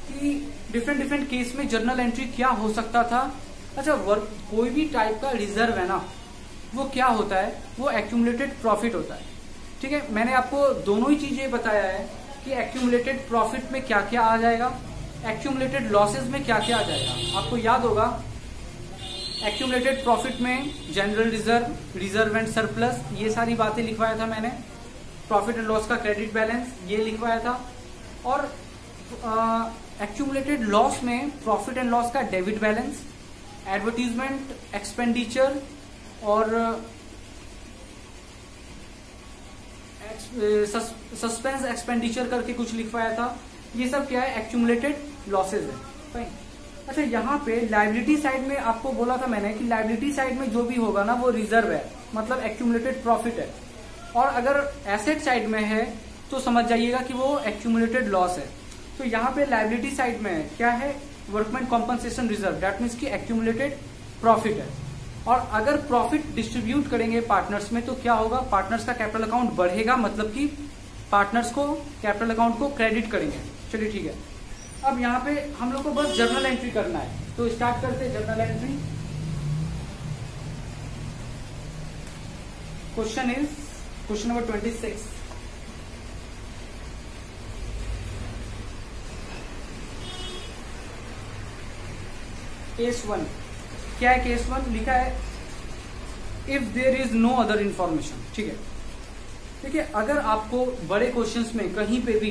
कि डिफरेंट केस में जर्नल एंट्री क्या हो सकता था। अच्छा, कोई भी टाइप का रिजर्व है ना, वो क्या होता है, वो एक्यूमुलेटेड प्रॉफिट होता है, ठीक है। मैंने आपको दोनों ही चीजें बताया है कि एक्यूमुलेटेड प्रॉफिट में क्या क्या आ जाएगा, एक्यूमुलेटेड लॉसेज में क्या क्या आ जाएगा। आपको याद होगा एक्यूमुलेटेड प्रॉफिट में general reserve, reserve and surplus, ये सारी बातें लिखवाया था मैंने। प्रॉफिट एंड लॉस का क्रेडिट बैलेंस ये लिखवाया था। और एक्यूमुलेटेड लॉस में प्रॉफिट एंड लॉस का डेबिट बैलेंस, एडवर्टीजमेंट एक्सपेंडिचर और सस्पेंस एक्सपेंडिचर करके कुछ लिखवाया था। ये सब क्या है, एक्यूमुलेटेड लॉसेज है, फाइन। अच्छा, यहाँ पे लायबिलिटी साइड में आपको बोला था मैंने कि लायबिलिटी साइड में जो भी होगा ना वो रिजर्व है, मतलब एक्यूमुलेटेड प्रॉफिट है। और अगर एसेट साइड में है तो समझ जाइएगा कि वो एक्यूमुलेटेड लॉस है। तो यहाँ पे लायबिलिटी साइड में क्या है, workman compensation reserve, that means की एक्यूमुलेटेड प्रॉफिट है। और अगर प्रॉफिट डिस्ट्रीब्यूट करेंगे पार्टनर्स में तो क्या होगा, पार्टनर्स का कैपिटल अकाउंट बढ़ेगा, मतलब कि पार्टनर्स को कैपिटल अकाउंट को क्रेडिट करेंगे, चलिए ठीक है। अब यहाँ पे हम लोग को बस जर्नल एंट्री करना है, तो स्टार्ट करते हैं journal entry. Question number 26। Case 1 क्या है? केस 1 लिखा है if there is no other information. ठीक है, देखिए अगर आपको बड़े क्वेश्चंस में कहीं पे भी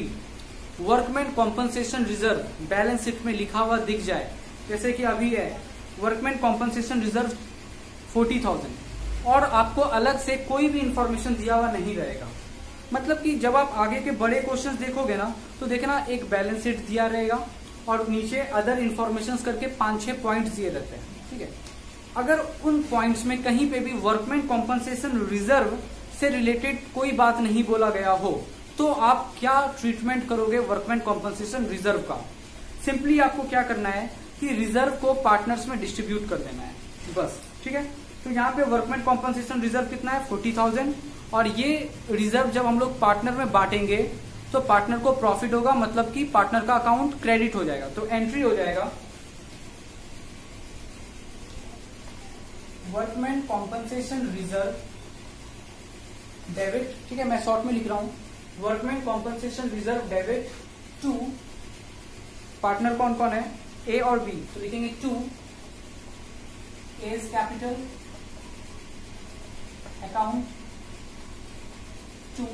workman compensation reserve balance sheet में लिखा हुआ दिख जाए, जैसे कि अभी है वर्कमैन कॉम्पनसेशन रिजर्व 40,000 और आपको अलग से कोई भी इंफॉर्मेशन दिया हुआ नहीं रहेगा, मतलब कि जब आप आगे के बड़े क्वेश्चंस देखोगे ना तो देखना एक बैलेंस शीट दिया रहेगा और नीचे अदर इंफॉर्मेशन करके 5-6 पॉइंट्स दिए रहते हैं। ठीक है, अगर उन पॉइंट्स में कहीं पे भी वर्कमैन कॉम्पनसेशन रिजर्व से रिलेटेड कोई बात नहीं बोला गया हो तो आप क्या ट्रीटमेंट करोगे वर्कमैन कॉम्पनसेशन रिजर्व का? सिंपली आपको क्या करना है कि रिजर्व को पार्टनर्स में डिस्ट्रीब्यूट कर देना है बस। ठीक है, तो यहाँ पे वर्कमैन कॉम्पनसेशन रिजर्व कितना है? 40,000 और ये रिजर्व जब हम लोग पार्टनर में बांटेंगे तो पार्टनर को प्रॉफिट होगा, मतलब कि पार्टनर का अकाउंट क्रेडिट हो जाएगा। तो एंट्री हो जाएगा वर्कमैन कॉम्पनसेशन रिजर्व डेबिट। ठीक है, मैं शॉर्ट में लिख रहा हूं, workman compensation reserve debit to partner कौन कौन है? ए और बी, तो लिखेंगे to A's capital account to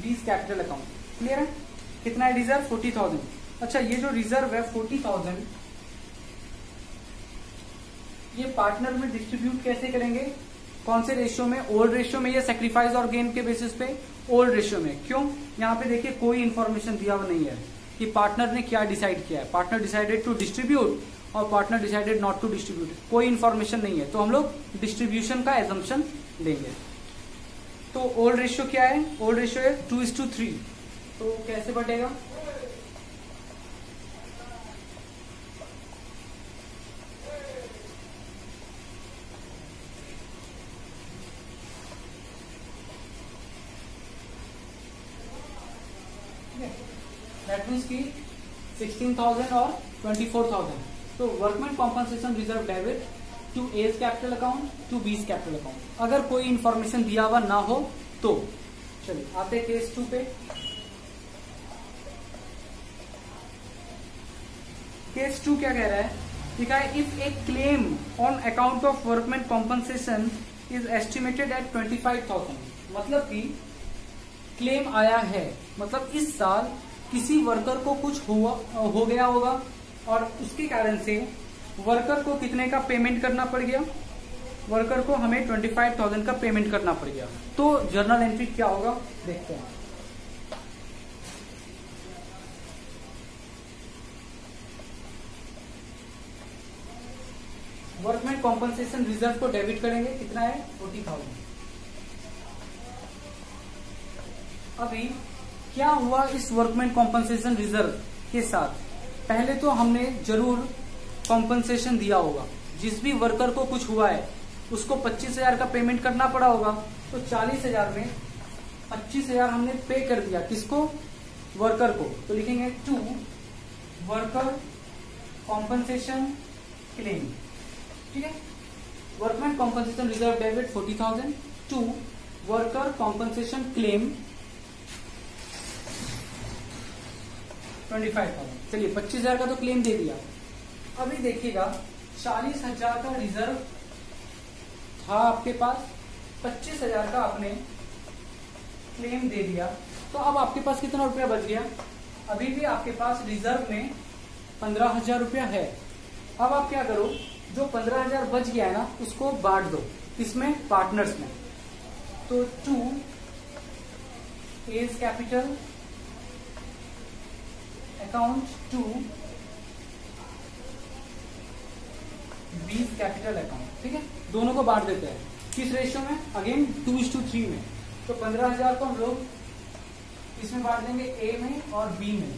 B's capital account. Clear है? कितना है रिजर्व? 40,000। अच्छा, ये जो रिजर्व है 40,000 ये पार्टनर में डिस्ट्रीब्यूट कैसे करेंगे? कौन से रेशियो में? ओल्ड रेशियो में या सेक्रीफाइस और गेन के बेसिस पे? ओल्ड रेशियो में। क्यों? यहाँ पे देखिए कोई इंफॉर्मेशन दिया हुआ नहीं है कि पार्टनर ने क्या डिसाइड किया है। पार्टनर डिसाइडेड टू डिस्ट्रीब्यूट और partner decided not to distribute, कोई इंफॉर्मेशन नहीं है, तो हम लोग डिस्ट्रीब्यूशन का एजम्पशन लेंगे। तो ओल्ड रेशियो क्या है? ओल्ड रेशियो है 2:3। तो कैसे बढ़ेगा? दैट मीन्स की 16,000 और 24,000। तो workman compensation reserve debit to A's capital account to B's capital account. अगर कोई इंफॉर्मेशन दिया हुआ ना हो तो चलिए आते हैं केस 2 पे। केस 2 क्या कह रहा है? लिखा है if A claim on account of workman compensation is estimated at 25,000, मतलब कि क्लेम आया है, मतलब इस साल किसी वर्कर को कुछ हो गया होगा और उसके कारण से वर्कर को कितने का पेमेंट करना पड़ गया? वर्कर को हमें 25,000 का पेमेंट करना पड़ गया। तो जर्नल एंट्री क्या होगा देखते हैं। वर्कमैन कॉम्पनसेशन रिजर्व को डेबिट करेंगे, कितना है? 40,000। अभी क्या हुआ इस वर्कमैन कॉम्पनसेशन रिजर्व के साथ? पहले तो हमने जरूर कॉम्पनसेशन दिया होगा, जिस भी वर्कर को कुछ हुआ है उसको 25,000 का पेमेंट करना पड़ा होगा। तो 40,000 में 25,000 हमने पे कर दिया, किसको? वर्कर को। तो लिखेंगे टू वर्कर कॉम्पनसेशन क्लेम। ठीक है, workman compensation reserve debit 40,000 to worker compensation claim 25,000। चलिए 25,000 का तो क्लेम दे दिया। अभी देखिएगा 40,000 का रिजर्व था आपके पास, 25,000 का आपने क्लेम दे दिया, तो अब आपके पास कितना रुपया बच गया? अभी भी आपके पास रिजर्व में 15,000 रुपया है। अब आप क्या करो, जो 15,000 बच गया है ना उसको बांट दो, किसमें? पार्टनर्स में। तो to A's capital account to B's capital account. ठीक है, दोनों को बांट देते हैं। किस रेशियो में? अगेन 2:3 में। तो 15,000 को हम लोग इसमें बांट देंगे, ए में और बी में।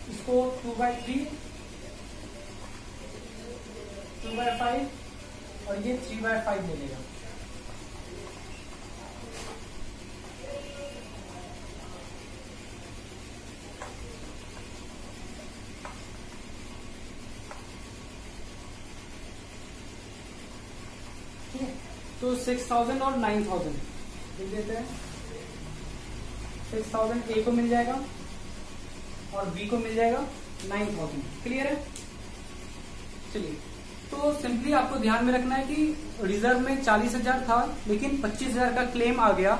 इसको 2/3, 2/5 और ये 3/5 ले लेगा। तो 6000 और 9000 लिख देते हैं। 6000 ए को मिल जाएगा और बी को मिल जाएगा 9000। क्लियर है? चलिए, तो सिंपली आपको ध्यान में रखना है कि रिजर्व में 40,000 था, लेकिन 25,000 का क्लेम आ गया,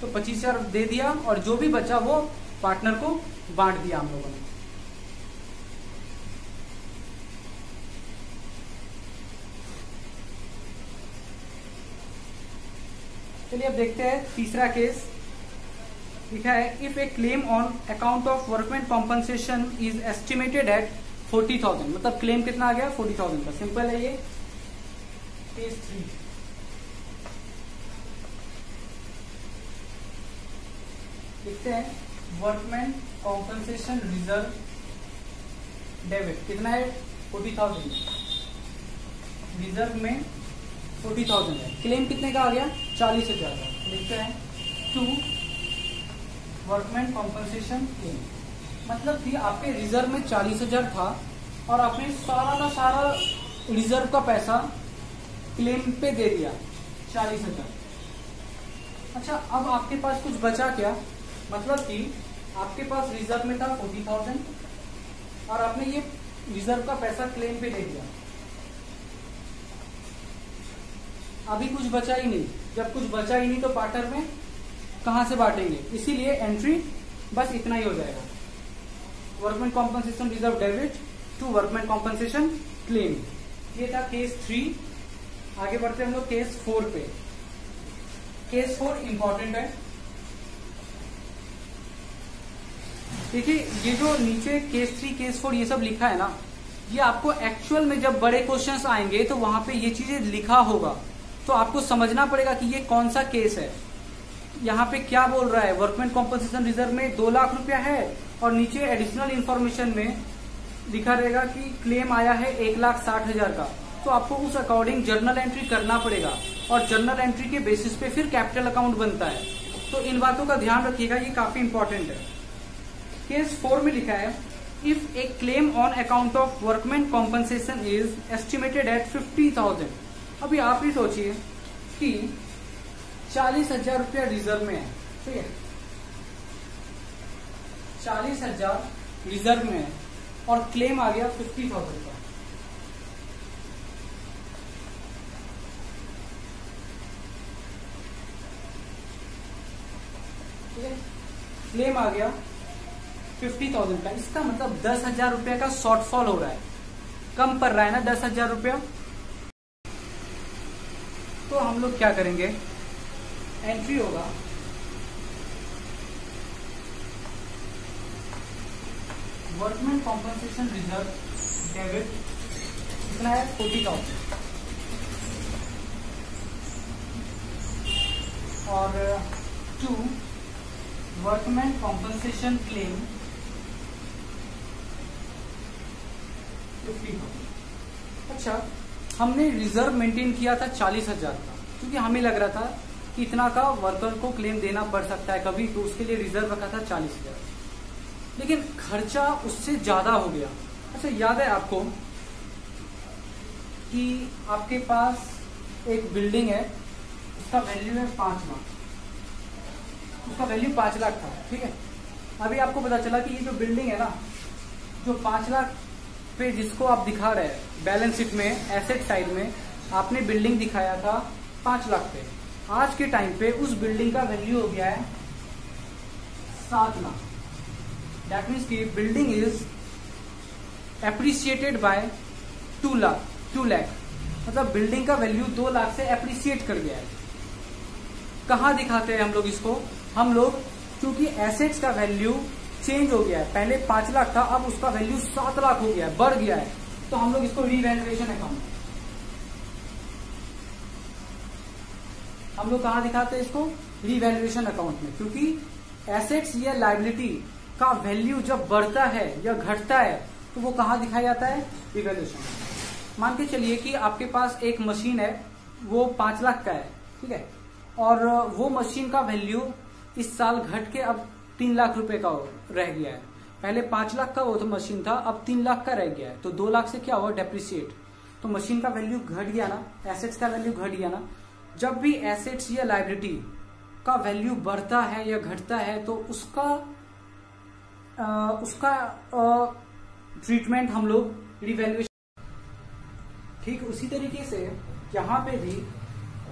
तो 25,000 दे दिया और जो भी बचा वो पार्टनर को बांट दिया हम लोगों ने। चलिए अब देखते हैं तीसरा केस। लिखा है if A claim on account of workman compensation is estimated at 40,000, मतलब क्लेम कितना आ गया 40,000 का। सिंपल है ये। केस 3 लिखते हैं वर्कमैन कॉम्पनसेशन रिजर्व डेबिट कितना है 40,000, रिजर्व में 40,000 है, क्लेम कितने का आ गया 40,000 का। लिखते हैं टू वर्कमैन कॉम्पनसेशन क्लेम, मतलब कि आपके रिजर्व में 40,000 था और आपने सारा का सारा रिजर्व का पैसा क्लेम पे दे दिया 40,000। अच्छा, अब आपके पास कुछ बचा क्या, मतलब कि आपके पास रिजर्व में था 40,000 और आपने ये रिजर्व का पैसा क्लेम पे दे दिया। अभी कुछ बचा ही नहीं, जब कुछ बचा ही नहीं तो पार्टनर में कहां से बांटेंगे, इसीलिए एंट्री बस इतना ही हो जाएगा, workman compensation reserve debit to workman compensation claim. ये था केस 3। आगे बढ़ते हम लोग केस 4 पे। केस 4 इंपॉर्टेंट है। देखिए, ये जो नीचे केस 3 केस 4 ये सब लिखा है ना, ये आपको एक्चुअल में जब बड़े क्वेश्चंस आएंगे तो वहां पे ये चीजें लिखा होगा, तो आपको समझना पड़ेगा कि ये कौन सा केस है। यहाँ पे क्या बोल रहा है, वर्कमैन कॉम्पनसेशन रिजर्व में 2 लाख रुपया है और नीचे एडिशनल इंफॉर्मेशन में लिखा रहेगा कि क्लेम आया है 1,60,000 का, तो आपको उस अकॉर्डिंग जर्नल एंट्री करना पड़ेगा और जर्नल एंट्री के बेसिस पे फिर कैपिटल अकाउंट बनता है। तो इन बातों का ध्यान रखिएगा, ये काफी इंपॉर्टेंट है। केस 4 में लिखा है if A claim on account of workman compensation is estimated at 50,000। अभी आप ही सोचिए कि 40,000 रुपया रिजर्व में है, ठीक है, 40,000 रिजर्व में है और क्लेम आ गया 50,000 का। ठीक है, क्लेम आ गया 50,000 का, इसका मतलब 10,000 रुपया का शॉर्टफॉल हो रहा है, कम पड़ रहा है ना 10,000 रुपया। तो हम लोग क्या करेंगे, एंट्री होगा वर्कमैन कॉम्पनसेशन रिजर्व डेबिट कितना है 40,000 और टू वर्कमैन कॉम्पनसेशन क्लेम 50,000। अच्छा, हमने रिजर्व मेंटेन किया था 40,000 का, क्योंकि हमें लग रहा था कि इतना का वर्कर को क्लेम देना पड़ सकता है कभी, तो उसके लिए रिजर्व रखा था 40,000, लेकिन खर्चा उससे ज्यादा हो गया। अच्छा, याद है आपको कि आपके पास एक बिल्डिंग है, उसका वैल्यू है 5 लाख, उसका वैल्यू 5 लाख था, ठीक है। अभी आपको पता चला कि ये जो बिल्डिंग है ना, जो 5 लाख पे जिसको आप दिखा रहे हैं बैलेंस शीट में एसेट साइड में आपने बिल्डिंग दिखाया था 5 लाख पे, आज के टाइम पे उस बिल्डिंग का वैल्यू हो गया है 7 लाख। दैट मीन्स की building is appreciated by 2 lakh, मतलब बिल्डिंग का वैल्यू 2 लाख से एप्रिसिएट कर गया है। कहाँ दिखाते हैं हम लोग इसको, हम लोग क्योंकि एसेट्स का वैल्यू चेंज हो गया है, पहले 5 लाख था, अब उसका वैल्यू 7 लाख हो गया है, बढ़ गया है, तो हम लोग इसको रीवैल्यूएशन अकाउंट, हम लोग कहाँ दिखाते हैं इसको, रीवैल्यूएशन अकाउंट में, क्योंकि एसेट्स या लायबिलिटी का वैल्यू जब बढ़ता है या घटता है तो वो कहाँ दिखाया जाता है, रीवैल्यूएशन। मान के चलिए कि आपके पास एक मशीन है, वो 5 लाख का है, ठीक है, और वो मशीन का वैल्यू इस साल घट के अब 3 लाख रुपए का रह गया है। पहले 5 लाख का वो तो मशीन था, अब 3 लाख का रह गया है, तो 2 लाख से क्या हुआ, डेप्रिसिएट, तो मशीन का वैल्यू घट गया ना, एसेट्स का वैल्यू घट गया ना, जब भी एसेट्स या लाइबिलिटी का वैल्यू बढ़ता है या घटता है तो उसका ट्रीटमेंट हम लोग रिवैल्यूएशन। ठीक उसी तरीके से यहाँ पे भी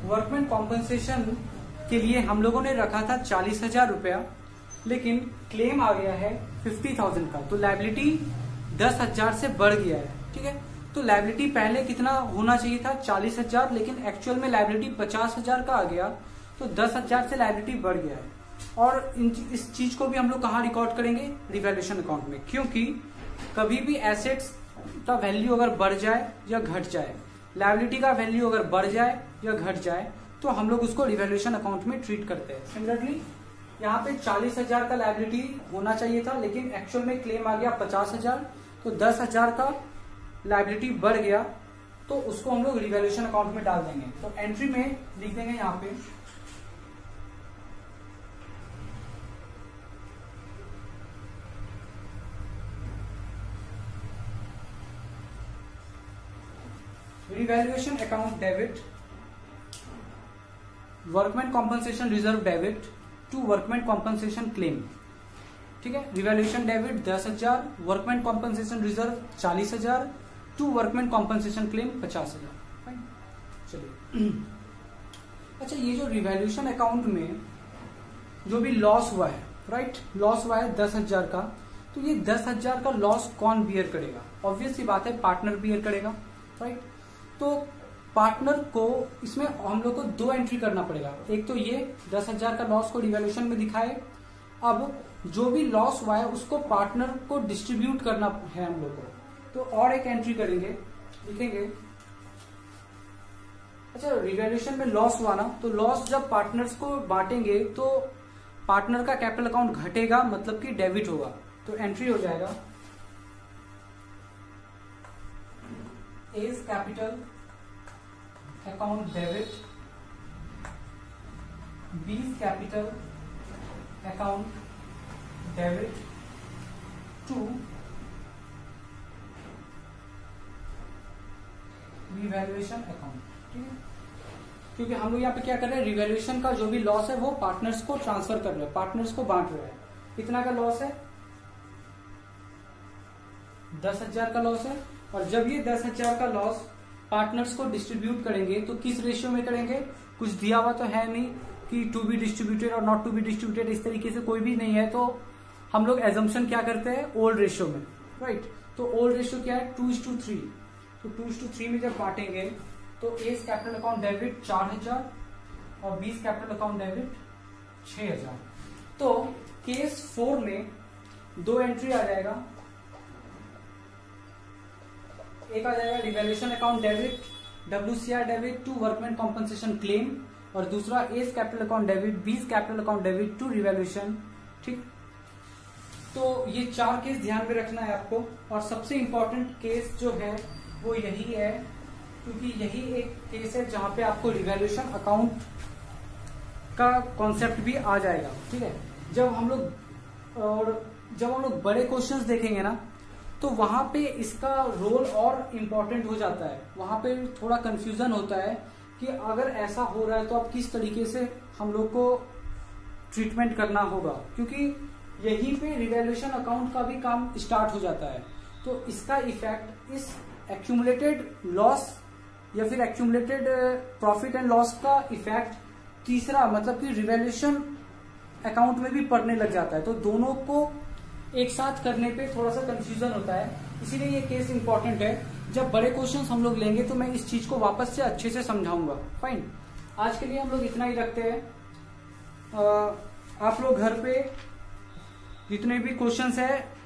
वर्कमैन कॉम्पनसेशन के लिए हम लोगों ने रखा था 40,000 रुपया, लेकिन क्लेम आ गया है 50,000 का, तो लाइबिलिटी 10,000 से बढ़ गया है। ठीक है, तो लाइबिलिटी पहले कितना होना चाहिए था 40,000, लेकिन एक्चुअल में लाइबिलिटी 50,000 का आ गया, तो 10,000 से लाइबिलिटी बढ़ गया है। और इस चीज को भी हम लोग कहाँ रिकॉर्ड करेंगे, रिवैल्यूएशन अकाउंट में, क्योंकि कभी भी एसेट्स का वैल्यू अगर बढ़ जाए या घट जाए, लाइबिलिटी का वैल्यू अगर बढ़ जाए या घट जाए, तो हम लोग उसको रिवैल्यूएशन अकाउंट में ट्रीट करते हैं। सिमिलरली यहाँ पे 40,000 का लाइबिलिटी होना चाहिए था, लेकिन एक्चुअल में क्लेम आ गया 50,000, तो 10,000 का लाइबिलिटी बढ़ गया, तो उसको हम लोग रिवैल्यूएशन अकाउंट में डाल देंगे। तो एंट्री में लिख देंगे यहाँ पे revaluation account debit, workman compensation reserve debit to workman compensation claim. ठीक है, revaluation debit 10,000, workman compensation reserve 40,000 to workman compensation claim 50,000। चलिए, अच्छा ये जो रिवैल्यूएशन अकाउंट में जो भी लॉस हुआ है, राइट, लॉस हुआ है 10,000 का, तो ये 10,000 का लॉस कौन बियर करेगा? ऑब्वियस सी बात है, पार्टनर बियर करेगा, राइट। तो पार्टनर को इसमें हम लोग को 2 एंट्री करना पड़ेगा। एक तो ये 10,000 का लॉस को रिवैल्यूएशन में दिखाए, अब जो भी लॉस हुआ है उसको पार्टनर को डिस्ट्रीब्यूट करना है हम लोग को, तो और एक एंट्री करेंगे, लिखेंगे अच्छा रिवैल्यूएशन में लॉस हुआ ना, तो लॉस जब पार्टनर्स को बांटेंगे तो पार्टनर का कैपिटल अकाउंट घटेगा, मतलब कि डेबिट होगा, तो एंट्री हो जाएगा A's capital account debit, B's capital account debit to revaluation account. ठीक है, क्योंकि हम लोग यहाँ पे क्या कर रहे हैं, रिवैल्यूएशन का जो भी लॉस है वो पार्टनर्स को ट्रांसफर कर रहे हैं, पार्टनर्स को बांट रहे हैं। कितना का लॉस है, 10,000 का लॉस है, और जब ये 10,000 का लॉस पार्टनर्स को डिस्ट्रीब्यूट करेंगे तो किस रेशियो में करेंगे, कुछ दिया हुआ तो है नहीं कि टू बी डिस्ट्रीब्यूटेड और नॉट टू बी डिस्ट्रीब्यूटेड, इस तरीके से कोई भी नहीं है, तो हम लोग एजम्पशन क्या करते हैं, ओल्ड रेशियो में, राइट। तो ओल्ड रेशियो क्या है, 2:3, तो 2:3 में जब बांटेंगे तो एज कैपिटल अकाउंट डेबिट 4,000 और बीज कैपिटल अकाउंट डेबिट 6,000। तो केस 4 में 2 एंट्री आ जाएगा, एक आ जाएगा revaluation account debit WCR debit to workman compensation claim, और दूसरा A's capital account debit B's capital account debit to revaluation. ठीक, तो ये 4 केस ध्यान में रखना है आपको, और सबसे इंपॉर्टेंट केस जो है वो यही है, क्योंकि यही एक केस है जहां पे आपको रिवैल्यूएशन अकाउंट का कॉन्सेप्ट भी आ जाएगा। ठीक है, जब हम लोग बड़े क्वेश्चंस देखेंगे ना, तो वहां पे इसका रोल और इम्पोर्टेंट हो जाता है, वहां पे थोड़ा कंफ्यूजन होता है कि अगर ऐसा हो रहा है तो अब किस तरीके से हम लोग को ट्रीटमेंट करना होगा, क्योंकि यहीं पे रिवैल्यूएशन अकाउंट का भी काम स्टार्ट हो जाता है। तो इसका इफेक्ट इस एक्यूमुलेटेड लॉस या फिर एक्यूमुलेटेड प्रॉफिट एंड लॉस का इफेक्ट तीसरा, मतलब कि रिवैल्यूएशन अकाउंट में भी पड़ने लग जाता है। तो दोनों को एक साथ करने पे थोड़ा सा कंफ्यूजन होता है, इसीलिए ये केस इंपॉर्टेंट है। जब बड़े क्वेश्चंस हम लोग लेंगे तो मैं इस चीज को वापस से अच्छे से समझाऊंगा। फाइन, आज के लिए हम लोग इतना ही रखते हैं। आप लोग घर पे जितने भी क्वेश्चंस है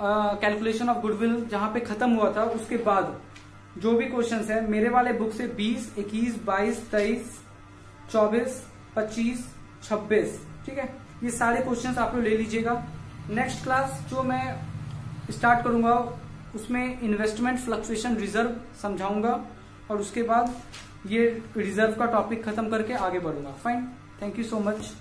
कैलकुलेशन ऑफ गुडविल जहां पे खत्म हुआ था, उसके बाद जो भी क्वेश्चंस है मेरे वाले बुक से 20, 21, 22, 23, 24, 25, 26, ठीक है, ये सारे क्वेश्चंस आप लोग ले लीजिएगा। नेक्स्ट क्लास जो मैं स्टार्ट करूंगा उसमें इन्वेस्टमेंट फ्लक्चुएशन रिजर्व समझाऊंगा, और उसके बाद ये रिजर्व का टॉपिक खत्म करके आगे बढ़ूंगा। Fine, thank you so much.